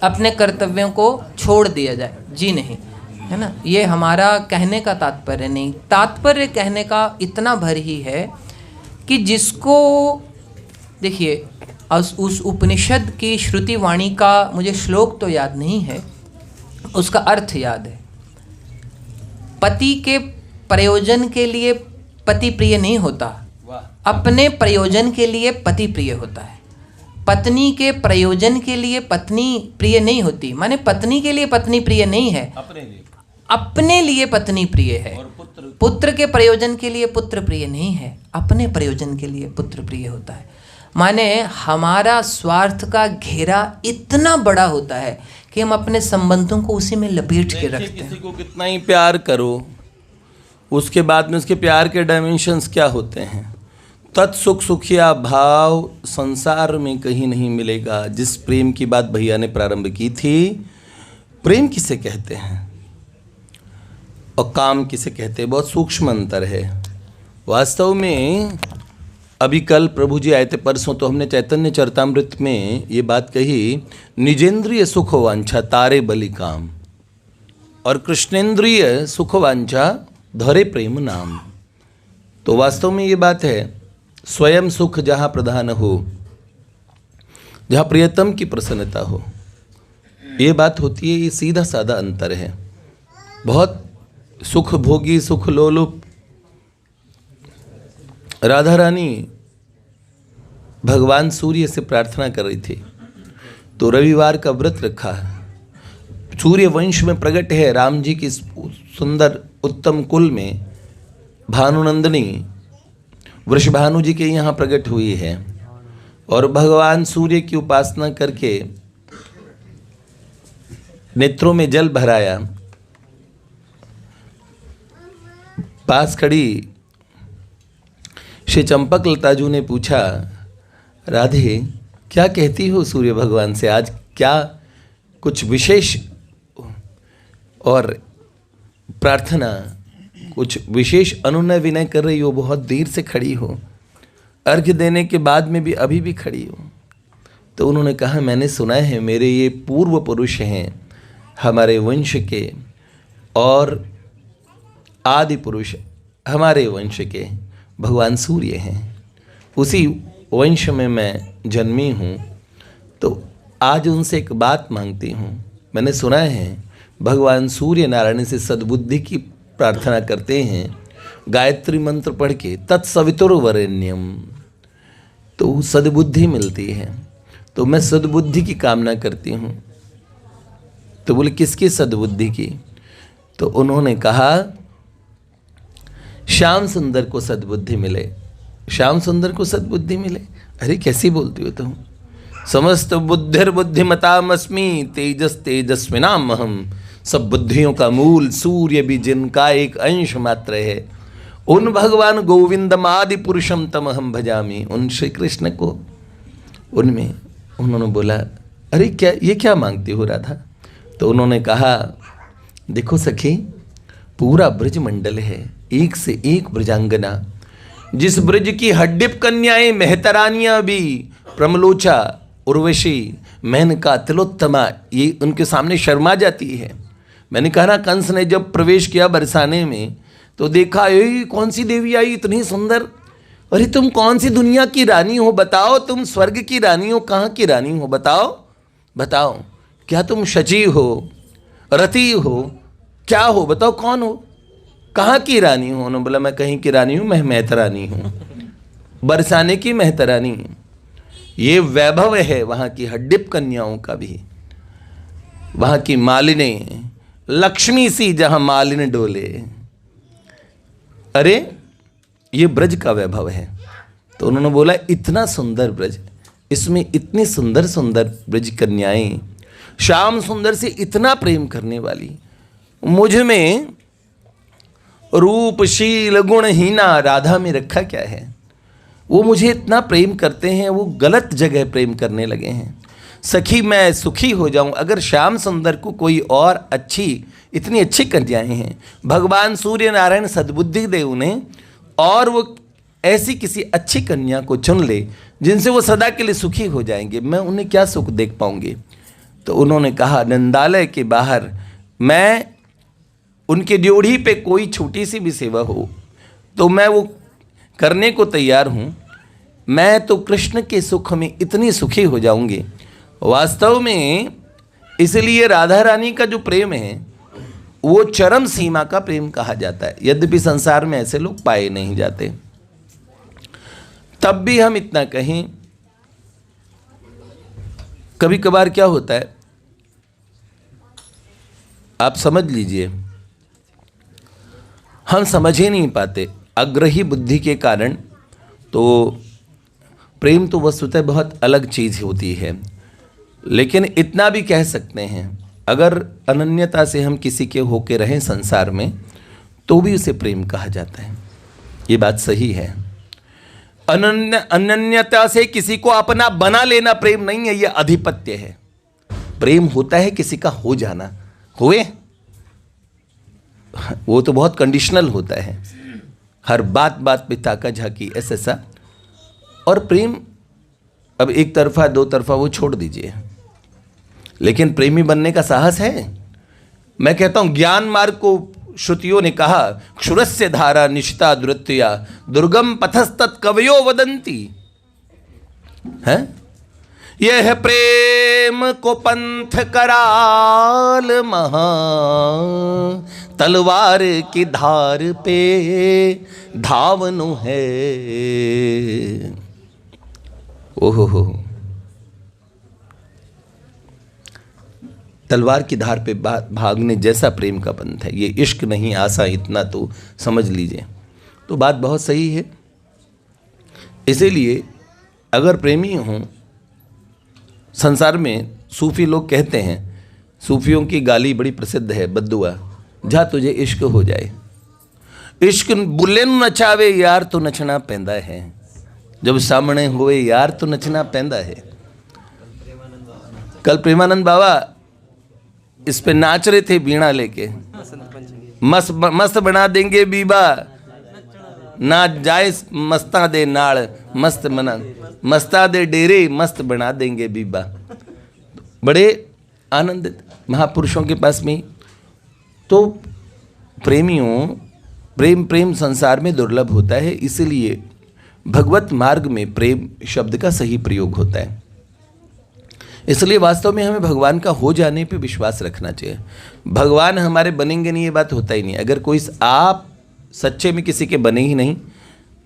अपने कर्तव्यों को छोड़ दिया जाए, जी नहीं, है ना। ये हमारा कहने का तात्पर्य नहीं। तात्पर्य कहने का इतना भर ही है कि जिसको देखिए उस उपनिषद की श्रुति वाणी का मुझे श्लोक तो याद नहीं है, उसका अर्थ याद है। पति के प्रयोजन के लिए पति प्रिय नहीं होता, अपने प्रयोजन के लिए पति प्रिय होता है। पत्नी के प्रयोजन के लिए पत्नी प्रिय नहीं होती, माने पत्नी के लिए पत्नी प्रिय नहीं है, अपने लिए पत्नी प्रिय है। और पुत्र के प्रयोजन के लिए पुत्र प्रिय नहीं है, अपने प्रयोजन के लिए पुत्र प्रिय होता है। माने हमारा स्वार्थ का घेरा इतना बड़ा होता है कि हम अपने संबंधों को उसी में लपेट के रखते हैं। किसी को कितना ही प्यार करो, उसके बाद में उसके प्यार के डायमेंशंस क्या होते हैं। तत्सुख सुखिया भाव संसार में कहीं नहीं मिलेगा। जिस प्रेम की बात भैया ने प्रारंभ की थी, प्रेम किसे कहते हैं और काम किसे कहते हैं, बहुत सूक्ष्म अंतर है। वास्तव में अभी कल प्रभु जी आए थे, परसों तो हमने चैतन्य चरितामृत में ये बात कही, निजेंद्रिय सुख वांछा तारे बलि काम, और कृष्णेंद्रिय सुख वांछा धरे प्रेम नाम। तो वास्तव में ये बात है, स्वयं सुख जहाँ प्रधान हो, जहाँ प्रियतम की प्रसन्नता हो, ये बात होती है। ये सीधा साधा अंतर है। बहुत सुख भोगी सुख लोलुप राधा रानी भगवान सूर्य से प्रार्थना कर रही थी, तो रविवार का व्रत रखा। सूर्य वंश में प्रकट है, राम जी की सुंदर उत्तम कुल में भानुनंदिनी वृषभानु जी के यहाँ प्रकट हुई है, और भगवान सूर्य की उपासना करके नेत्रों में जल भराया। पास खड़ी श्री चंपक लताजू ने पूछा, राधे क्या कहती हो सूर्य भगवान से, आज क्या कुछ विशेष और प्रार्थना, कुछ विशेष अनुनय विनय कर रही हो, बहुत देर से खड़ी हो, अर्घ्य देने के बाद में भी अभी भी खड़ी हो। तो उन्होंने कहा, मैंने सुना है मेरे ये पूर्व पुरुष हैं हमारे वंश के, और आदि पुरुष हमारे वंश के भगवान सूर्य हैं, उसी वंश में मैं जन्मी हूँ। तो आज उनसे एक बात मांगती हूँ। मैंने सुना है भगवान सूर्य नारायण से सद्बुद्धि की प्रार्थना करते हैं, गायत्री मंत्र पढ़ के तत्सवितुर्वरेण्यम, तो सद्बुद्धि मिलती है। तो मैं सद्बुद्धि की कामना करती हूँ। तो बोले किसकी सद्बुद्धि की? तो उन्होंने कहा श्याम सुंदर को सद्बुद्धि मिले, श्याम सुंदर को सद्बुद्धि मिले। अरे कैसी बोलती हो तुम? समस्त बुद्धिर्बुद्धिमतामस्मि तेजस तेजस्विनाम हम, सब बुद्धियों का मूल सूर्य भी जिनका एक अंश मात्र है, उन भगवान गोविंदम आदि पुरुषम तमहम भजामि, उन श्री कृष्ण को उनमें उन्होंने बोला, अरे क्या ये क्या मांगती हो राधा? तो उन्होंने कहा, देखो सखी, पूरा ब्रज मंडल है, एक से एक ब्रजांगना, जिस ब्रज की हड्डिप कन्याएं मेहतरानियां भी, प्रमलोचा, उर्वशी, मेनका, तिलोत्तमा, ये उनके सामने शर्मा जाती है। मैंने कहा ना, कंस ने जब प्रवेश किया बरसाने में तो देखा, ये कौन सी देवी आई इतनी सुंदर, अरे तुम कौन सी दुनिया की रानी हो बताओ, तुम स्वर्ग की रानी हो, कहाँ की रानी हो बताओ बताओ, क्या तुम शची हो, रति हो, क्या हो बताओ, कौन हो, कहाँ की रानी हो? उन्होंने बोला मैं कहीं की रानी हूँ, मैं मेहतरानी हूँ, बरसाने की मेहतरानी। ये वैभव है वहाँ की हड्डिप कन्याओं का भी, वहाँ की मालिनी, लक्ष्मी सी जहाँ मालिनी डोले। अरे ये ब्रज का वैभव है। तो उन्होंने बोला इतना सुंदर ब्रज, इसमें इतनी सुंदर सुंदर ब्रज कन्याएं, श्याम सुंदर से इतना प्रेम करने वाली, मुझ में रूपशील गुणहीना राधा में रखा क्या है? वो मुझे इतना प्रेम करते हैं, वो गलत जगह प्रेम करने लगे हैं। सखी मैं सुखी हो जाऊं अगर श्याम सुंदर को कोई और अच्छी, इतनी अच्छी कन्याएं हैं, भगवान सूर्य नारायण सद्बुद्धि दे उन्हें, और वो ऐसी किसी अच्छी कन्या को चुन ले जिनसे वो सदा के लिए सुखी हो जाएंगे, मैं उन्हें क्या सुख देख पाऊंगी? तो उन्होंने कहा नंदालय के बाहर मैं उनके ड्योढ़ी पे कोई छोटी सी भी सेवा हो तो मैं वो करने को तैयार हूँ। मैं तो कृष्ण के सुख में इतनी सुखी हो जाऊंगी। वास्तव में इसलिए राधा रानी का जो प्रेम है वो चरम सीमा का प्रेम कहा जाता है, यद्यपि संसार में ऐसे लोग पाए नहीं जाते। तब भी हम इतना कहें, कभी कभार क्या होता है आप समझ लीजिए, हम समझ ही नहीं पाते अग्रही बुद्धि के कारण। तो प्रेम तो वस्तुतः बहुत अलग चीज़ होती है, लेकिन इतना भी कह सकते हैं अगर अनन्यता से हम किसी के होके रहें संसार में तो भी उसे प्रेम कहा जाता है। ये बात सही है। अनन्यता से किसी को अपना बना लेना प्रेम नहीं है, ये अधिपत्य है। प्रेम होता है किसी का हो जाना, हुए वो तो बहुत कंडीशनल होता है, हर बात बात पे ताका झाकी ऐसा। और प्रेम अब एक तरफा दो तरफा वो छोड़ दीजिए, लेकिन प्रेमी बनने का साहस है। मैं कहता हूं ज्ञान मार्ग को श्रुतियों ने कहा क्षुरस्य धारा निशिता दुरत्या दुर्गम पथस्तत् कवयो वदंती है। यह प्रेम को पंथ कराल महा तलवार की धार पे धावनु है। ओहो, तलवार की धार पे भागने जैसा प्रेम का पंथ है। ये इश्क नहीं आसा, इतना तो समझ लीजिए। तो बात बहुत सही है। इसीलिए अगर प्रेमी हों, संसार में सूफी लोग कहते हैं, सूफियों की गाली बड़ी प्रसिद्ध है, बद्दुआ, जा तुझे इश्क हो जाए। इश्क बुले नचावे यार तो नचना पैंदा है, जब सामने हुए यार तो नचना पैंदा है। कल प्रेमानंद बाबा इस पे नाच रहे थे बीड़ा लेके, मस्त बना देंगे बीबा, ना जाए मस्ता दे नाड़, मस्त बना मस्ता दे डेरे, मस्त बना देंगे बीबा। बड़े आनंदित महापुरुषों के पास में। तो प्रेमियों, प्रेम संसार में दुर्लभ होता है, इसलिए भगवत मार्ग में प्रेम शब्द का सही प्रयोग होता है। इसलिए वास्तव में हमें भगवान का हो जाने पे विश्वास रखना चाहिए। भगवान हमारे बनेंगे नहीं, ये बात होता ही नहीं। अगर कोई आप सच्चे में किसी के बने ही नहीं,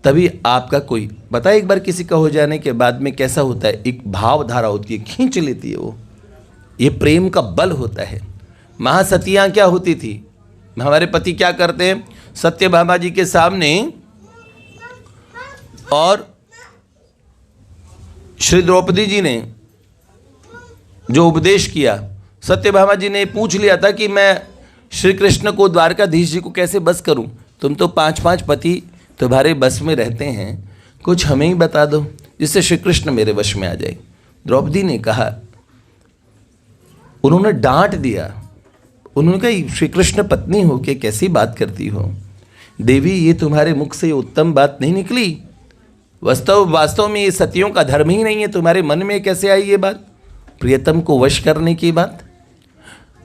तभी आपका कोई पता है। एक बार किसी का हो जाने के बाद में कैसा होता है, एक भावधारा होती है, खींच लेती है वो। ये प्रेम का बल होता है। महासतियाँ क्या होती थी, हमारे पति क्या करते हैं, सत्यभामा जी के सामने और श्री द्रौपदी जी ने जो उपदेश किया, सत्यभामा जी ने पूछ लिया था कि मैं श्री कृष्ण को, द्वारकाधीश जी को कैसे बस करूं। तुम तो 5-5 पति तुम्हारे बस में रहते हैं, कुछ हमें ही बता दो जिससे श्री कृष्ण मेरे वश में आ जाए। द्रौपदी ने कहा, उन्होंने डांट दिया, उन्होंने कहा श्री कृष्ण पत्नी हो के कैसी बात करती हो देवी, ये तुम्हारे मुख से उत्तम बात नहीं निकली। वास्तव में ये सतियों का धर्म ही नहीं है। तुम्हारे मन में कैसे आई ये बात, प्रियतम को वश करने की बात?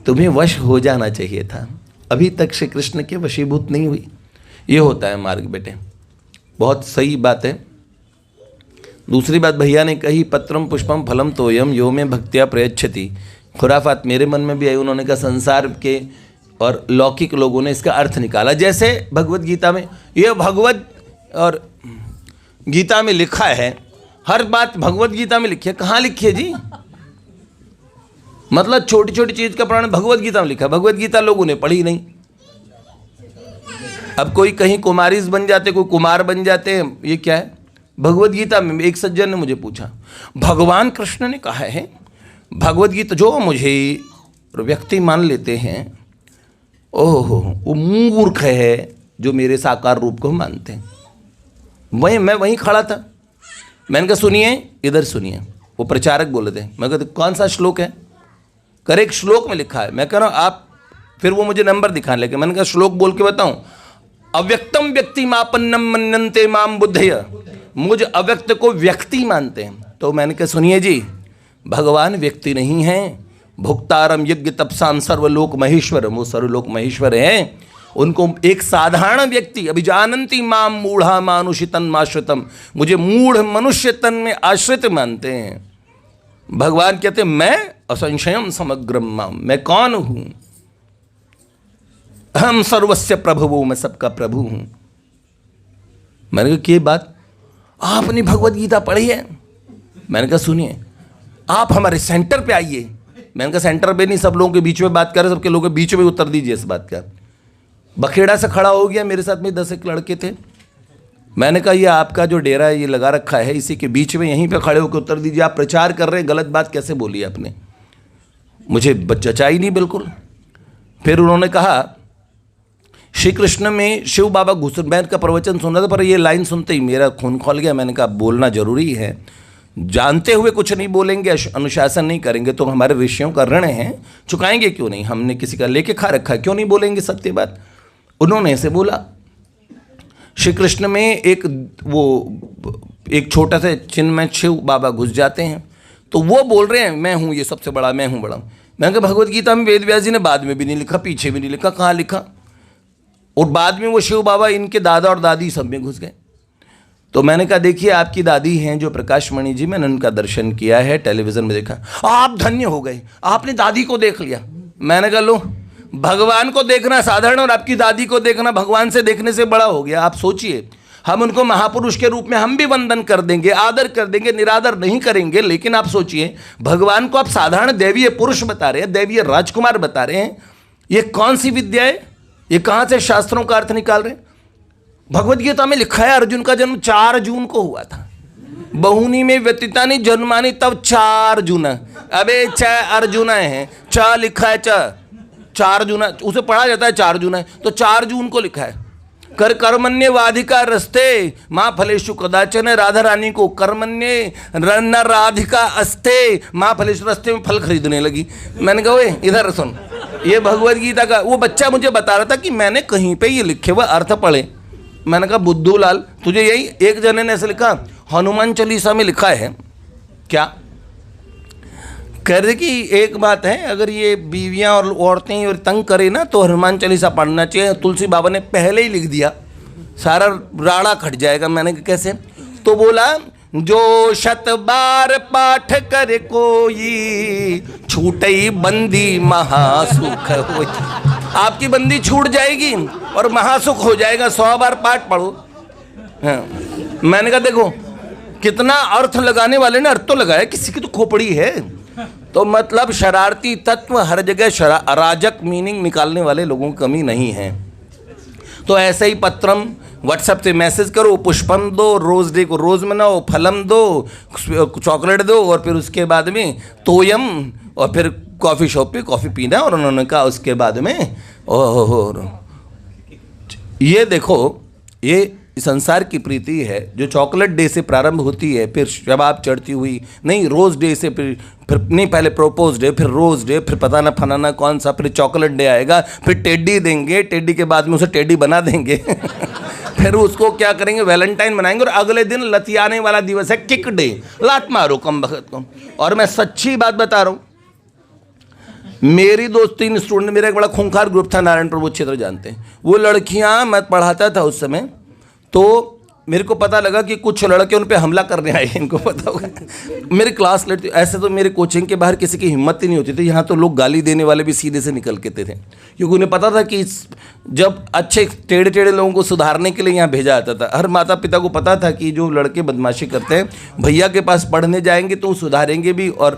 तुम्हें वश हो जाना चाहिए था, अभी तक श्री कृष्ण के वशीभूत नहीं हुई। ये होता है मार्ग बेटे, बहुत सही बात है। दूसरी बात भैया ने कही, पत्रम पुष्पम फलम तोयम यो में भक्त्या प्रयच्छति। खुराफात मेरे मन में भी आई। उन्होंने कहा संसार के और लौकिक लोगों ने इसका अर्थ निकाला। जैसे भगवत गीता में, ये भगवत और गीता में लिखा है, हर बात भगवत गीता में लिखी है। कहाँ लिखी है जी? मतलब छोटी छोटी चीज का प्रमाण भगवत गीता में लिखा है। भगवत गीता लोगों ने पढ़ी नहीं। अब कोई कहीं कुमारीस बन जाते, कोई कुमार बन जाते हैं, ये क्या है? भगवत गीता में एक सज्जन ने मुझे पूछा, भगवान कृष्ण ने कहा है भगवत गीता, जो मुझे व्यक्ति मान लेते हैं, ओहो वो मूर्ख है जो मेरे साकार रूप को मानते हैं। मैं वहीं खड़ा था। मैंने कहा सुनिए, इधर सुनिए। वो प्रचारक बोले थे। मैं कहते कौन सा श्लोक है? करे एक श्लोक में लिखा है। मैं कह रहा हूँ आप, फिर वो मुझे नंबर दिखाने लगे। मैंने कहा श्लोक बोल के बताऊं? अव्यक्तम व्यक्ति मापन्नम मन्यन्ते माम बुद्धय, मुझ अव्यक्त को व्यक्ति मानते हैं। तो मैंने कहा सुनिए जी, भगवान व्यक्ति नहीं है। भुक्तारम यज्ञ तपसाम सर्वलोक महेश्वरम, वो सर्वलोक महेश्वर हैं। उनको एक साधारण व्यक्ति, अभिजानन्ति माम मूढ़ा मानुषितन माश्रितम, मुझे मूढ़ मनुष्य तन में आश्रित मानते हैं। भगवान कहते हैं मैं असंशयम समग्रम माम, मैं कौन हूं? हम सर्वस्य प्रभुवो, मैं सबका प्रभु हूं। मैंने कहा कि बात आपने भगवत गीता पढ़ी है? मैंने कहा सुनिए, आप हमारे सेंटर पे आइए। मैंने कहा सेंटर पे नहीं, सब लोगों के बीच में बात कर रहे, सबके लोगों के बीच में उत्तर दीजिए इस बात का। बखेड़ा से खड़ा हो गया, मेरे साथ में 10 एक लड़के थे। मैंने कहा ये आपका जो डेरा है ये लगा रखा है, इसी के बीच में यहीं पे खड़े होकर उत्तर दीजिए। आप प्रचार कर रहे हैं, गलत बात कैसे बोली आपने? मुझे जचा ही नहीं बिल्कुल। फिर उन्होंने कहा श्री कृष्ण में शिव बाबा घुसपैठ का प्रवचन सुन रहा था, पर ये लाइन सुनते ही मेरा खून खौल गया। मैंने कहा बोलना जरूरी है, जानते हुए कुछ नहीं बोलेंगे, अनुशासन नहीं करेंगे तो हमारे ऋषियों का ऋण है, चुकाएंगे क्यों नहीं? हमने किसी का लेके खा रखा है, क्यों नहीं बोलेंगे सत्य बात? उन्होंने ऐसे बोला। श्री कृष्ण में एक छोटा सा चिन्ह में शिव बाबा घुस जाते हैं, तो वो बोल रहे हैं मैं हूँ ये सबसे बड़ा, मैं हूँ बड़ा। मैंने कहा भगवत गीता में वेद व्यास जी ने बाद में भी नहीं लिखा, पीछे भी नहीं लिखा, कहाँ लिखा? और बाद में वो शिव बाबा इनके दादा और दादी सब में घुस गए। तो मैंने कहा देखिए आपकी दादी हैं जो प्रकाश मणि जी, मैंने उनका दर्शन किया है, टेलीविजन में देखा, आप धन्य हो गए, आपने दादी को देख लिया। मैंने कहा लो, भगवान को देखना साधारण और आपकी दादी को देखना भगवान से देखने से बड़ा हो गया। आप सोचिए, हम उनको महापुरुष के रूप में हम भी वंदन कर देंगे, आदर कर देंगे, निरादर नहीं करेंगे, लेकिन आप सोचिए भगवान को आप साधारण दैवीय पुरुष बता रहे हैं, दैवीय राजकुमार बता रहे हैं। ये कौन सी विद्या है? ये कहाँ से शास्त्रों का अर्थ निकाल रहे हैं? भगवत गीता में लिखा है अर्जुन का जन्म 4 जून को हुआ था। बहुनी में व्यतीतानि जन्मानि तब 4 जून। अबे 6 अर्जुन हैं, 4 लिखा है, 4 जून उसे पढ़ा जाता है, 4 जून है तो 4 जून को लिखा है। कर कर्मण्य वाधिका रस्ते माँ फलेशु कदाचन, राधा रानी को कर्मण्य न राधिका अस्ते माँ फलेशु रस्ते में फल खरीदने लगी। मैंने कहा ओए इधर सुन, ये भगवत गीता का वो बच्चा मुझे बता रहा था कि मैंने कहीं पे ये लिखे हुए अर्थ पढ़े। मैंने कहा बुद्धू लाल तुझे यही, एक जने ने ऐसे लिखा हनुमान चालीसा में लिखा है क्या? कह रहे कि एक बात है, अगर ये बीवियां और औरतें और तंग करे ना तो हनुमान चालीसा पढ़ना चाहिए। तुलसी बाबा ने पहले ही लिख दिया, सारा राड़ा खट जाएगा। मैंने कहा कैसे? तो बोला जो 100 बार पाठ करे कोई छूटई बंदी महासुख हो। आपकी बंदी छूट जाएगी और महासुख हो जाएगा, 100 बार पाठ पढ़ो। हाँ। मैंने कहा देखो कितना अर्थ लगाने वाले ने अर्थ तो लगाया, किसी की तो खोपड़ी है। तो मतलब शरारती तत्व हर जगह अराजक मीनिंग निकालने वाले लोगों की कमी नहीं है। तो ऐसे ही पत्रम व्हाट्सएप से मैसेज करो, पुष्पम दो, रोज डे को रोज मनाओ, फलम दो, चॉकलेट दो, और फिर उसके बाद में तोयम, और फिर कॉफ़ी शॉप पे कॉफ़ी पीना। और उन्होंने कहा उसके बाद में ओह ये देखो, ये संसार की प्रीति है जो चॉकलेट डे से प्रारंभ होती है, फिर शबाब चढ़ती हुई, नहीं रोज़ डे से, फिर नहीं पहले प्रोपोज डे, फिर रोज़ डे, फिर पता ना फलाना कौन सा, फिर चॉकलेट डे आएगा, फिर टेडी देंगे, टेडी के बाद में उसे टेडी बना देंगे फिर उसको क्या करेंगे, वैलेंटाइन बनाएंगे, और अगले दिन लतियाने वाला दिवस है किक डे, लात मारो कम बखत को। और मैं सच्ची बात बता रहा हूँ, मेरी दोस्त 3 स्टूडेंट, मेरा एक बड़ा खूंखार ग्रुप था, नारायण प्रभु क्षेत्र जानते हैं, वो लड़कियाँ मैं पढ़ाता था उस समय, तो मेरे को पता लगा कि कुछ लड़के उन पे हमला करने आए, इनको पता होगा। मेरे क्लास लड़ते ऐसे तो मेरे कोचिंग के बाहर किसी की हिम्मत ही नहीं होती थी। यहाँ तो लोग गाली देने वाले भी सीधे से निकल के थे, क्योंकि उन्हें पता था कि जब अच्छे टेढ़े टेढ़े लोगों को सुधारने के लिए यहाँ भेजा जाता था। हर माता पिता को पता था कि जो लड़के बदमाशी करते हैं भैया के पास पढ़ने जाएंगे तो सुधारेंगे भी, और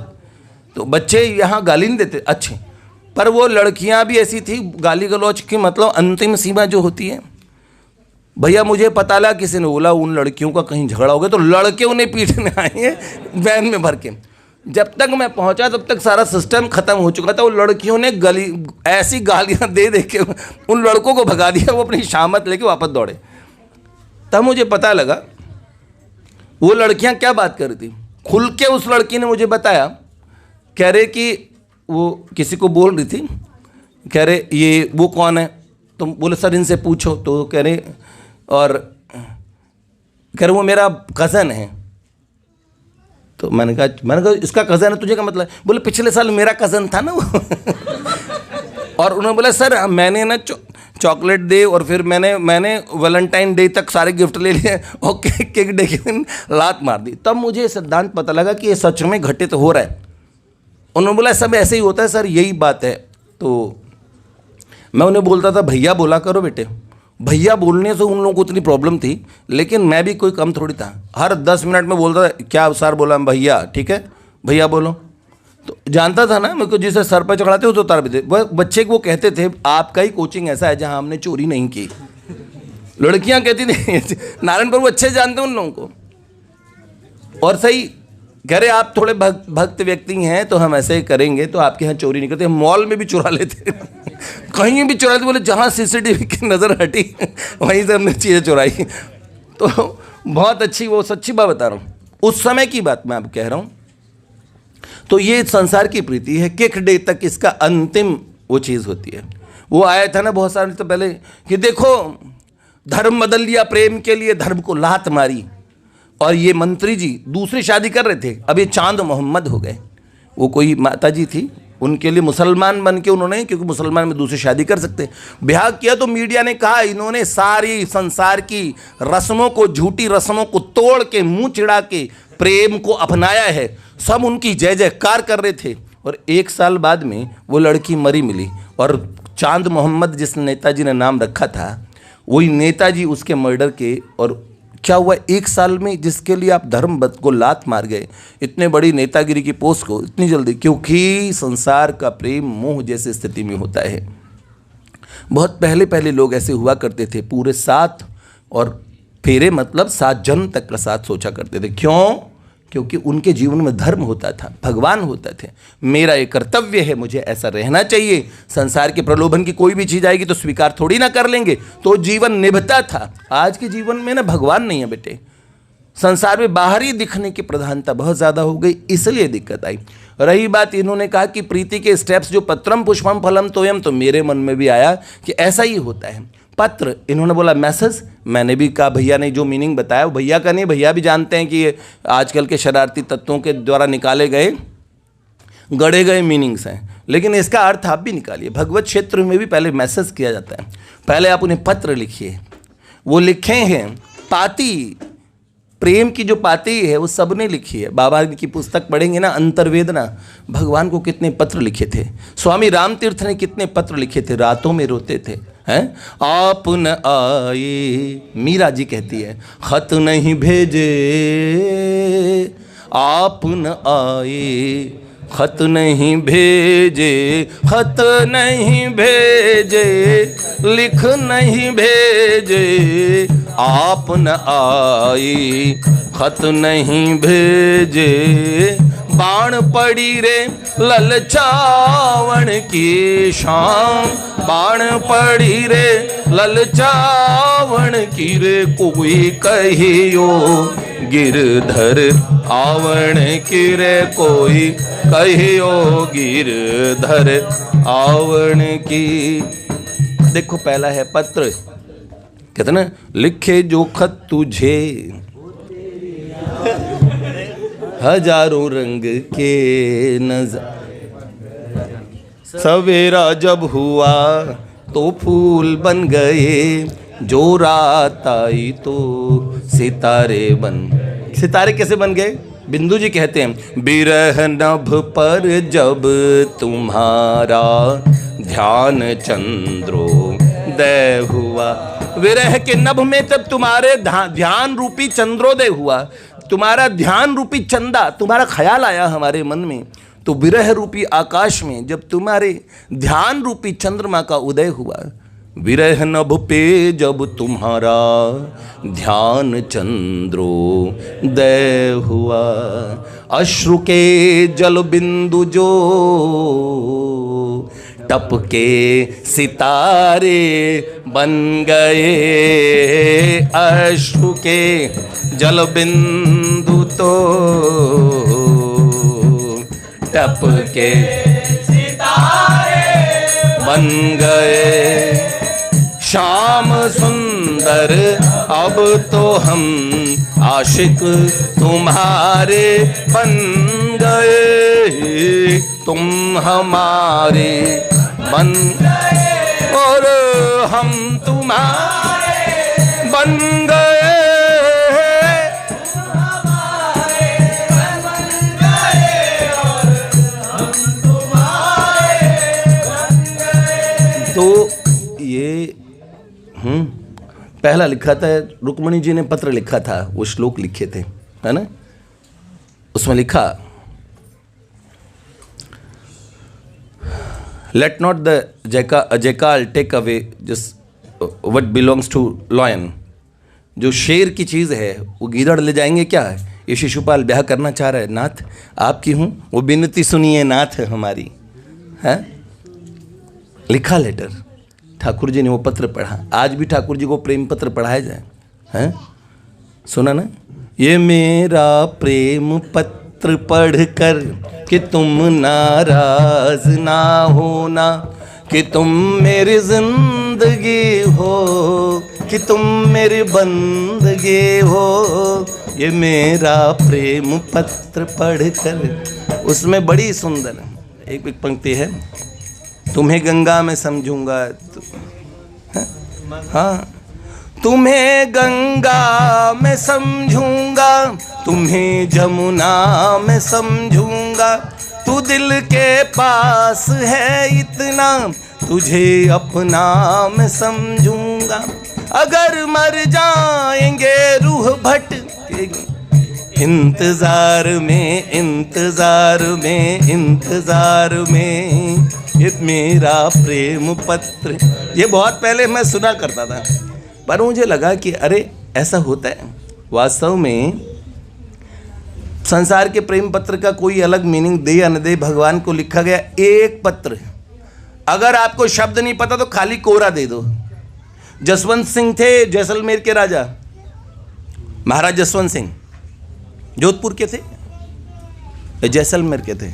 तो बच्चे यहाँ गाली नहीं देते अच्छे। पर वो लड़कियाँ भी ऐसी थी, गाली गलौज की मतलब अंतिम सीमा जो होती है। भैया मुझे पता लगा, किसी ने बोला उन लड़कियों का कहीं झगड़ा हो गया तो लड़के उन्हें पीटने आए हैं वैन में भर के। जब तक मैं पहुंचा तब तक सारा सिस्टम खत्म हो चुका था। उन लड़कियों ने ऐसी गालियां दे दे के उन लड़कों को भगा दिया, वो अपनी शामत लेके वापस दौड़े। तब मुझे पता लगा वो लड़कियां क्या बात कर रही थी। खुल के उस लड़की ने मुझे बताया, कह रहे कि वो किसी को बोल रही थी, कह रहे ये वो कौन है, तो बोले सर इनसे पूछो। तो कह रहे और कह रहे वो मेरा कज़न है। तो मैंने कहा इसका कज़न है तुझे क्या मतलब? बोले पिछले साल मेरा कज़न था ना वो। और उन्होंने बोला सर मैंने ना चॉकलेट डे और फिर मैंने वैलेंटाइन डे तक सारे गिफ्ट ले लिए और केक डे के दिन लात मार दी। तब मुझे सिद्धांत पता लगा कि ये सच में घटित हो रहा है। उन्होंने बोला सब ऐसे ही होता है सर, यही बात है। तो मैं उन्हें बोलता था भैया बोला करो बेटे। भैया बोलने से उन लोगों को इतनी प्रॉब्लम थी, लेकिन मैं भी कोई कम थोड़ी था। हर 10 मिनट में बोलता था क्या सर बोला भैया, ठीक है भैया बोलो। तो जानता था ना मेरे को, जिसे सर पर चढ़ाते हो तो उतार भी थे। बच्चे को कहते थे आपका ही कोचिंग ऐसा है जहाँ हमने चोरी नहीं की। लड़कियाँ कहती थी नारायणपुर वो अच्छे जानते हैं उन लोगों को। और सही कह रहे आप थोड़े भक्त व्यक्ति हैं तो हम ऐसे करेंगे, तो आपके यहाँ चोरी नहीं करते। मॉल में भी चुरा लेते कहीं भी चुरा लेते। बोले जहाँ सीसीटीवी की नज़र हटी वहीं से हमने चीज़ें चुराई। तो बहुत अच्छी, वो सच्ची बात बता रहा हूँ, उस समय की बात मैं अब कह रहा हूँ। तो ये संसार की प्रीति है, किक डे तक इसका अंतिम वो चीज़ होती है। वो आया था ना बहुत सारे तो पहले कि देखो धर्म बदल लिया प्रेम के लिए, धर्म को लात मारी। और ये मंत्री जी दूसरी शादी कर रहे थे, अब ये चांद मोहम्मद हो गए। वो कोई माता जी थी, उनके लिए मुसलमान बन के उन्होंने, क्योंकि मुसलमान में दूसरी शादी कर सकते, ब्याह किया। तो मीडिया ने कहा इन्होंने सारी संसार की रस्मों को, झूठी रस्मों को तोड़ के मुंह चिढ़ा के प्रेम को अपनाया है। सब उनकी जय जयकार कर रहे थे। और 1 साल बाद में वो लड़की मरी मिली, और चांद मोहम्मद जिस नेताजी ने नाम रखा था वही नेताजी उसके मर्डर के। और क्या हुआ 1 साल में, जिसके लिए आप धर्म को लात मार गए, इतने बड़ी नेतागिरी की पोस्ट को इतनी जल्दी, क्योंकि संसार का प्रेम मोह जैसी स्थिति में होता है। बहुत पहले लोग ऐसे हुआ करते थे, पूरे 7 और फेरे मतलब 7 जन्म तक का साथ सोचा करते थे। क्यों? क्योंकि उनके जीवन में धर्म होता था, भगवान होता थे। मेरा ये कर्तव्य है, मुझे ऐसा रहना चाहिए। संसार के प्रलोभन की कोई भी चीज़ आएगी तो स्वीकार थोड़ी ना कर लेंगे, तो जीवन निभता था। आज के जीवन में ना भगवान नहीं है बेटे, संसार में बाहरी दिखने की प्रधानता बहुत ज़्यादा हो गई, इसलिए दिक्कत आई। रही बात, इन्होंने कहा कि प्रीति के स्टेप्स जो पत्रम पुष्पम फलम तोयम, तो मेरे मन में भी आया कि ऐसा ही होता है। पत्र, इन्होंने बोला मैसेज, मैंने भी कहा भैया ने जो मीनिंग बताया वो भैया का नहीं, भैया भी जानते हैं कि ये आजकल के शरारती तत्वों के द्वारा निकाले गए गढ़े गए मीनिंग्स हैं, लेकिन इसका अर्थ आप भी निकालिए। भगवत क्षेत्र में भी पहले मैसेज किया जाता है, पहले आप उन्हें पत्र लिखिए। वो लिखे हैं पाती, प्रेम की जो पाती है वो सबने लिखी है। बाबा की पुस्तक पढ़ेंगे ना, अंतर्वेदना, भगवान को कितने पत्र लिखे थे। स्वामी राम तीर्थ ने कितने पत्र लिखे थे, रातों में रोते थे। हैं आप न आए, मीरा जी कहती है खत नहीं भेजे, आप न आए खत नहीं भेजे, खत नहीं भेजे, लिख नहीं भेजे, आप न आए खत नहीं भेजे। बाण पड़ी रे ललचावन की शाम, बाण पड़ी रे ललचावन की रे, कोई कहियो गिरधर आवण की रे, कोई कहियो गिरधर आवण की। देखो पहला है पत्र, कहते ना लिखे जो खत तुझे हजारों रंग के नजर, सवेरा जब हुआ तो फूल बन गए, जो रात आई तो सितारे बन। सितारे कैसे बन गए? बिंदु जी कहते हैं, बिरह नभ पर जब तुम्हारा ध्यान चंद्रोदय हुआ। विरह के नभ में जब तुम्हारे ध्यान रूपी चंद्रोदय हुआ, तुम्हारा ध्यान रूपी चंदा, तुम्हारा ख्याल आया हमारे मन में, तो विरह रूपी आकाश में जब तुम्हारे ध्यान रूपी चंद्रमा का उदय हुआ, विरह नभ पे जब तुम्हारा ध्यान चंद्रोदय हुआ, अश्रु के जल बिंदु जो टपके सितारे बन गए, अश्रु के जल बिंदु तो टपके सितारे बन गए। श्याम सुंदर अब तो हम आशिक तुम्हारे बन गए, तुम हमारे बन गए और हम तुम्हारे बन गए। तो ये पहला लिखा था, रुक्मणी जी ने पत्र लिखा था, वो श्लोक लिखे थे, है ना। उसमें लिखा, let not the jackal take away just what belongs to lion. जो शेर की चीज़ है वो गीदड़ ले जाएंगे क्या है? ये शिशुपाल ब्याह करना चाह रहा है, नाथ आपकी हूँ, वो विनती सुनिए नाथ हमारी, है। लिखा लेटर, ठाकुर जी ने वो पत्र पढ़ा। आज भी ठाकुर जी को प्रेम पत्र पढ़ाया जाए, हैं? सुना ना, ये मेरा प्रेम पत्र पढ़कर कि तुम नाराज ना होना, कि तुम मेरी जिंदगी हो, कि तुम मेरी बंदगी हो, ये मेरा प्रेम पत्र पढ़कर। उसमें बड़ी सुंदर एक पंक्ति है, तुम्हें गंगा में समझूंगा, हाँ, तुम्हें गंगा में समझूंगा, तुम्हें जमुना में समझूंगा, तू दिल के पास है इतना, तुझे अपना मैं समझूंगा। अगर मर जाएंगे रूह भटकेगी, इंतजार में इंतजार में इंतजार में, ये मेरा प्रेम पत्र। ये बहुत पहले मैं सुना करता था, पर मुझे लगा कि अरे ऐसा होता है। वास्तव में संसार के प्रेम पत्र का कोई अलग मीनिंग दे या न दे, भगवान को लिखा गया एक पत्र। अगर आपको शब्द नहीं पता तो खाली कोरा दे दो। जसवंत सिंह थे जैसलमेर के राजा, महाराज जसवंत सिंह जोधपुर के थे, जैसलमेर के थे,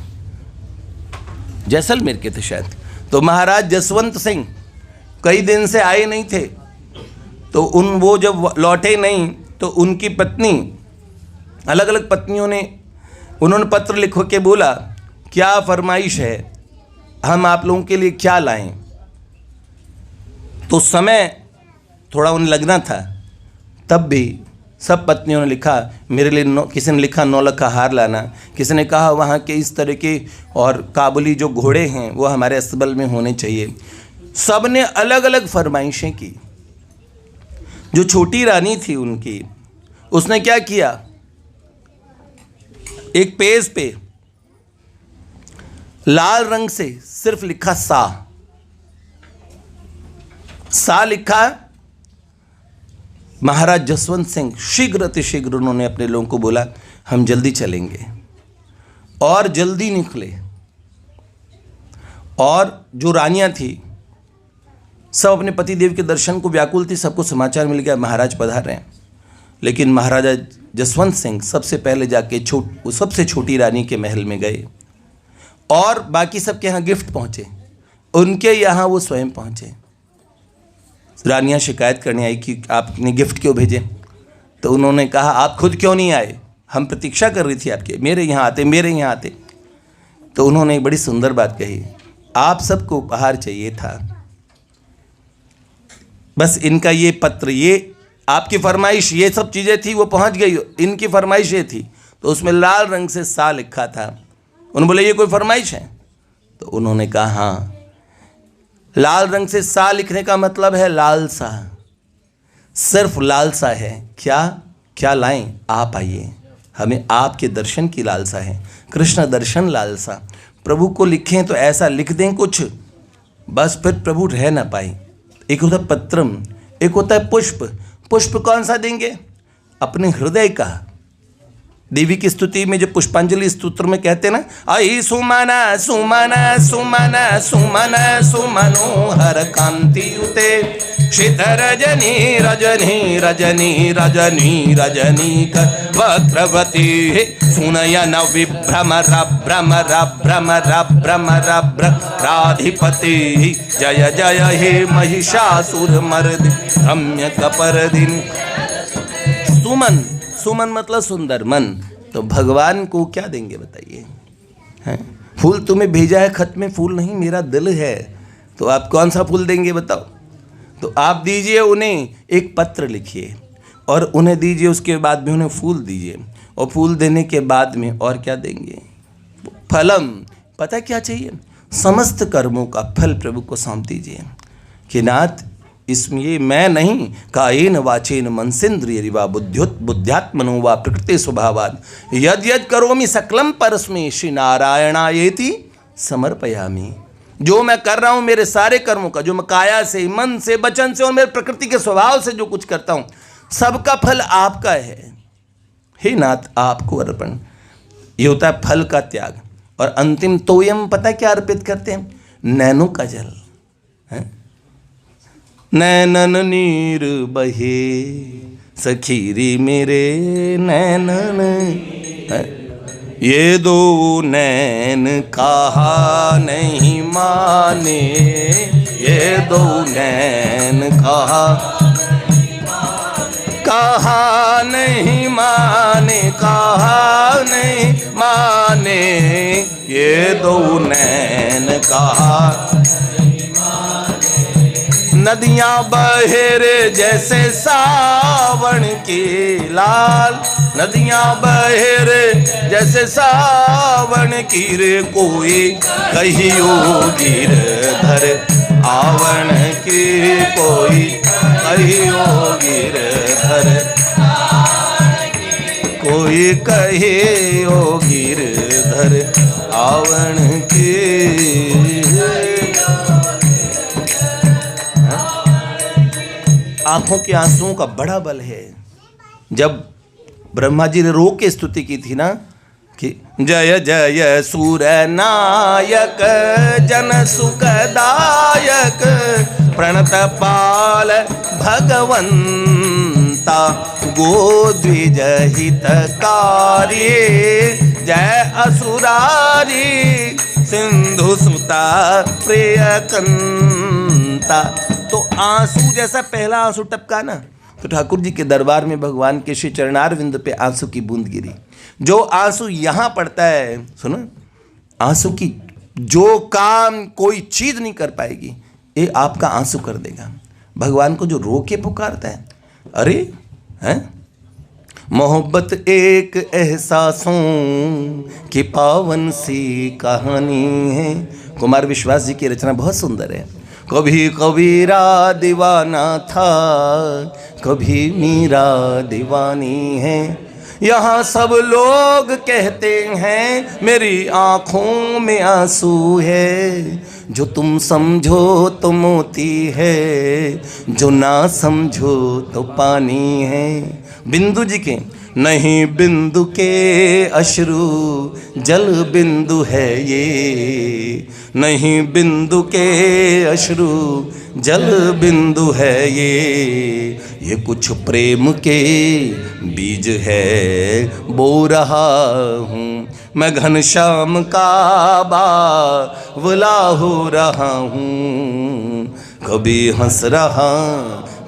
जैसलमेर के थे शायद। तो महाराज जसवंत सिंह कई दिन से आए नहीं थे, तो वो जब लौटे नहीं तो उनकी पत्नी, अलग अलग पत्नियों ने, उन्होंने पत्र लिख के बोला क्या फरमाइश है, हम आप लोगों के लिए क्या लाएं। तो समय थोड़ा उन्हें लगना था, तब भी सब पत्नियों ने लिखा, मेरे लिए किसी ने लिखा 9 लाख का हार लाना, किसी ने कहा वहाँ के इस तरह के और काबुली जो घोड़े हैं वो हमारे अस्तबल में होने चाहिए। सब ने अलग अलग फरमाइशें की। जो छोटी रानी थी उनकी, उसने क्या किया, एक पेज पे लाल रंग से सिर्फ लिखा सा लिखा। महाराज जसवंत सिंह शीघ्र अतिशीघ्र उन्होंने अपने लोगों को बोला हम जल्दी चलेंगे, और जल्दी निकले। और जो रानियां थी सब अपने पतिदेव के दर्शन को व्याकुल थी। सबको समाचार मिल गया महाराज पधार रहे हैं, लेकिन महाराजा जसवंत सिंह सबसे पहले जाके सबसे छोटी रानी के महल में गए, और बाकी सबके यहाँ गिफ्ट पहुँचे, उनके यहाँ वो स्वयं पहुँचे। रानियाँ शिकायत करने आई कि आपने गिफ्ट क्यों भेजे, तो उन्होंने कहा आप खुद क्यों नहीं आए, हम प्रतीक्षा कर रही थी आपके, मेरे यहाँ आते मेरे यहाँ आते। तो उन्होंने एक बड़ी सुंदर बात कही, आप सबको उपहार चाहिए था, बस इनका ये पत्र, ये आपकी फरमाइश, ये सब चीज़ें थी वो पहुंच गई, इनकी फरमाइश ये थी। तो उसमें लाल रंग से सा लिखा था। उन्होंने बोले ये कोई फरमाइश है? तो उन्होंने कहा हाँ, लाल रंग से सा लिखने का मतलब है लालसा, सिर्फ लालसा है। क्या क्या लाएं? आप आइए, हमें आपके दर्शन की लालसा है, कृष्ण दर्शन लालसा। प्रभु को लिखें तो ऐसा लिख दें कुछ, बस फिर प्रभु रह ना पाए। एक होता है पत्रम, एक होता है पुष्प। पुष्प कौन सा देंगे? अपने हृदय का। देवी की स्तुति में जो पुष्पांजलि स्तोत्र में कहते हैं ना, आई सुमन सुमन सुमन सुमन सुमनोहर कांति उते शीत रजनी रजनी रजनी रजनी रजनी वक्रवती सुनयन विभ्रमर भ्रमर भ्रमर भ्रमर राधिपति जय जय हे महिषासुर मर्द रम्य कपर्दिन। सुमन, सुमन मतलब सुंदर मन। तो भगवान को क्या देंगे बताइए? हैं, फूल तुम्हें भेजा है, खत में फूल नहीं, मेरा दिल है। तो आप कौन सा फूल देंगे बताओ? तो आप दीजिए उन्हें एक पत्र लिखिए और उन्हें दीजिए, उसके बाद में उन्हें फूल दीजिए, और फूल देने के बाद में और क्या देंगे? फलम। पता क्या चाहिए? समस्त कर्मों का फल प्रभु को सौंप दीजिए कि नाथ इसमें ये मैं नहीं, कायेन वाचेन मनसेन्द्रिय वा बुद्ध्यात्मनो वा प्रकृति स्वभावाद यद यद करोमि सकलम परस्मै श्री नारायणायेति समर्पयामि। जो मैं कर रहा हूँ मेरे सारे कर्मों का, जो मैं काया से, मन से, वचन से और मेरे प्रकृति के स्वभाव से जो कुछ करता हूँ, सबका फल आपका है। हे नाथ आपको अर्पण। ये होता है फल का त्याग। और अंतिम तोयम पता क्या अर्पित करते हैं? नैनों का जल है। नैनन नीर बहे सखीरी मेरे नैनन, ये दो नैन कहा नहीं माने, ये दो नैन कहा नहीं माने, कहा नहीं माने, ये दो नैन कहा। नदियाँ बहेरे जैसे सावन की लाल, नदियाँ बहेरे जैसे सावन की रे, कोई कहियो गिरधर आवन की, कोई कहियो गिरधर, कोई कहियो गिरधर आवन की। आंखों के आंसुओं का बड़ा बल है। जब ब्रह्मा जी ने रो के स्तुति की थी ना कि जय जय सूर नायक जन सुखदायक प्रणत पाल भगवंता गोद्विज हितकारी जय असुरारी सिंधु सुता प्रियकंता। तो आंसू जैसा पहला आंसू टपका ना, तो ठाकुर जी के दरबार में भगवान के श्री चरणारविंद पे आंसू की बूंद गिरी। जो आंसू यहाँ पड़ता है, सुनो, आंसू की जो काम कोई चीज नहीं कर पाएगी, ये आपका आंसू कर देगा। भगवान को जो रो के पुकारता है, अरे हैं, मोहब्बत एक एहसासों की पावन सी कहानी है। कुमार विश्वास जी की रचना बहुत सुंदर है। कभी कबीरा दीवाना था, कभी मीरा दीवानी है, यहाँ सब लोग कहते हैं मेरी आँखों में आंसू है। जो तुम समझो तो मोती है, जो ना समझो तो पानी है। बिंदु जी के नहीं बिंदु के अश्रु जल बिंदु है ये, नहीं बिंदु के अश्रु जल बिंदु है ये कुछ प्रेम के बीज है बो रहा हूँ मैं, घनश्याम का बावला हो रहा हूँ। कभी हंस रहा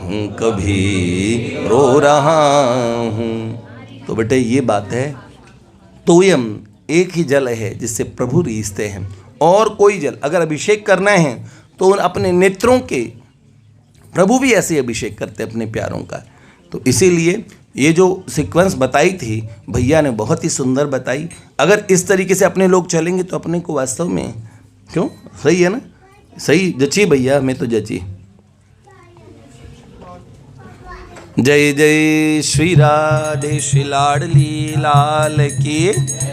हूँ, कभी रो रहा हूँ। तो बेटे ये बात है, तोयम एक ही जल है जिससे प्रभु रीझते हैं। और कोई जल अगर अभिषेक करना है तो अपने नेत्रों के प्रभु भी ऐसे ही अभिषेक करते अपने प्यारों का। तो इसीलिए ये जो सीक्वेंस बताई थी भैया ने बहुत ही सुंदर बताई। अगर इस तरीके से अपने लोग चलेंगे तो अपने को वास्तव में क्यों सही है ना, सही जची भैया, हमें तो जची। जय जय श्री राधे श्री लाडली लाल की।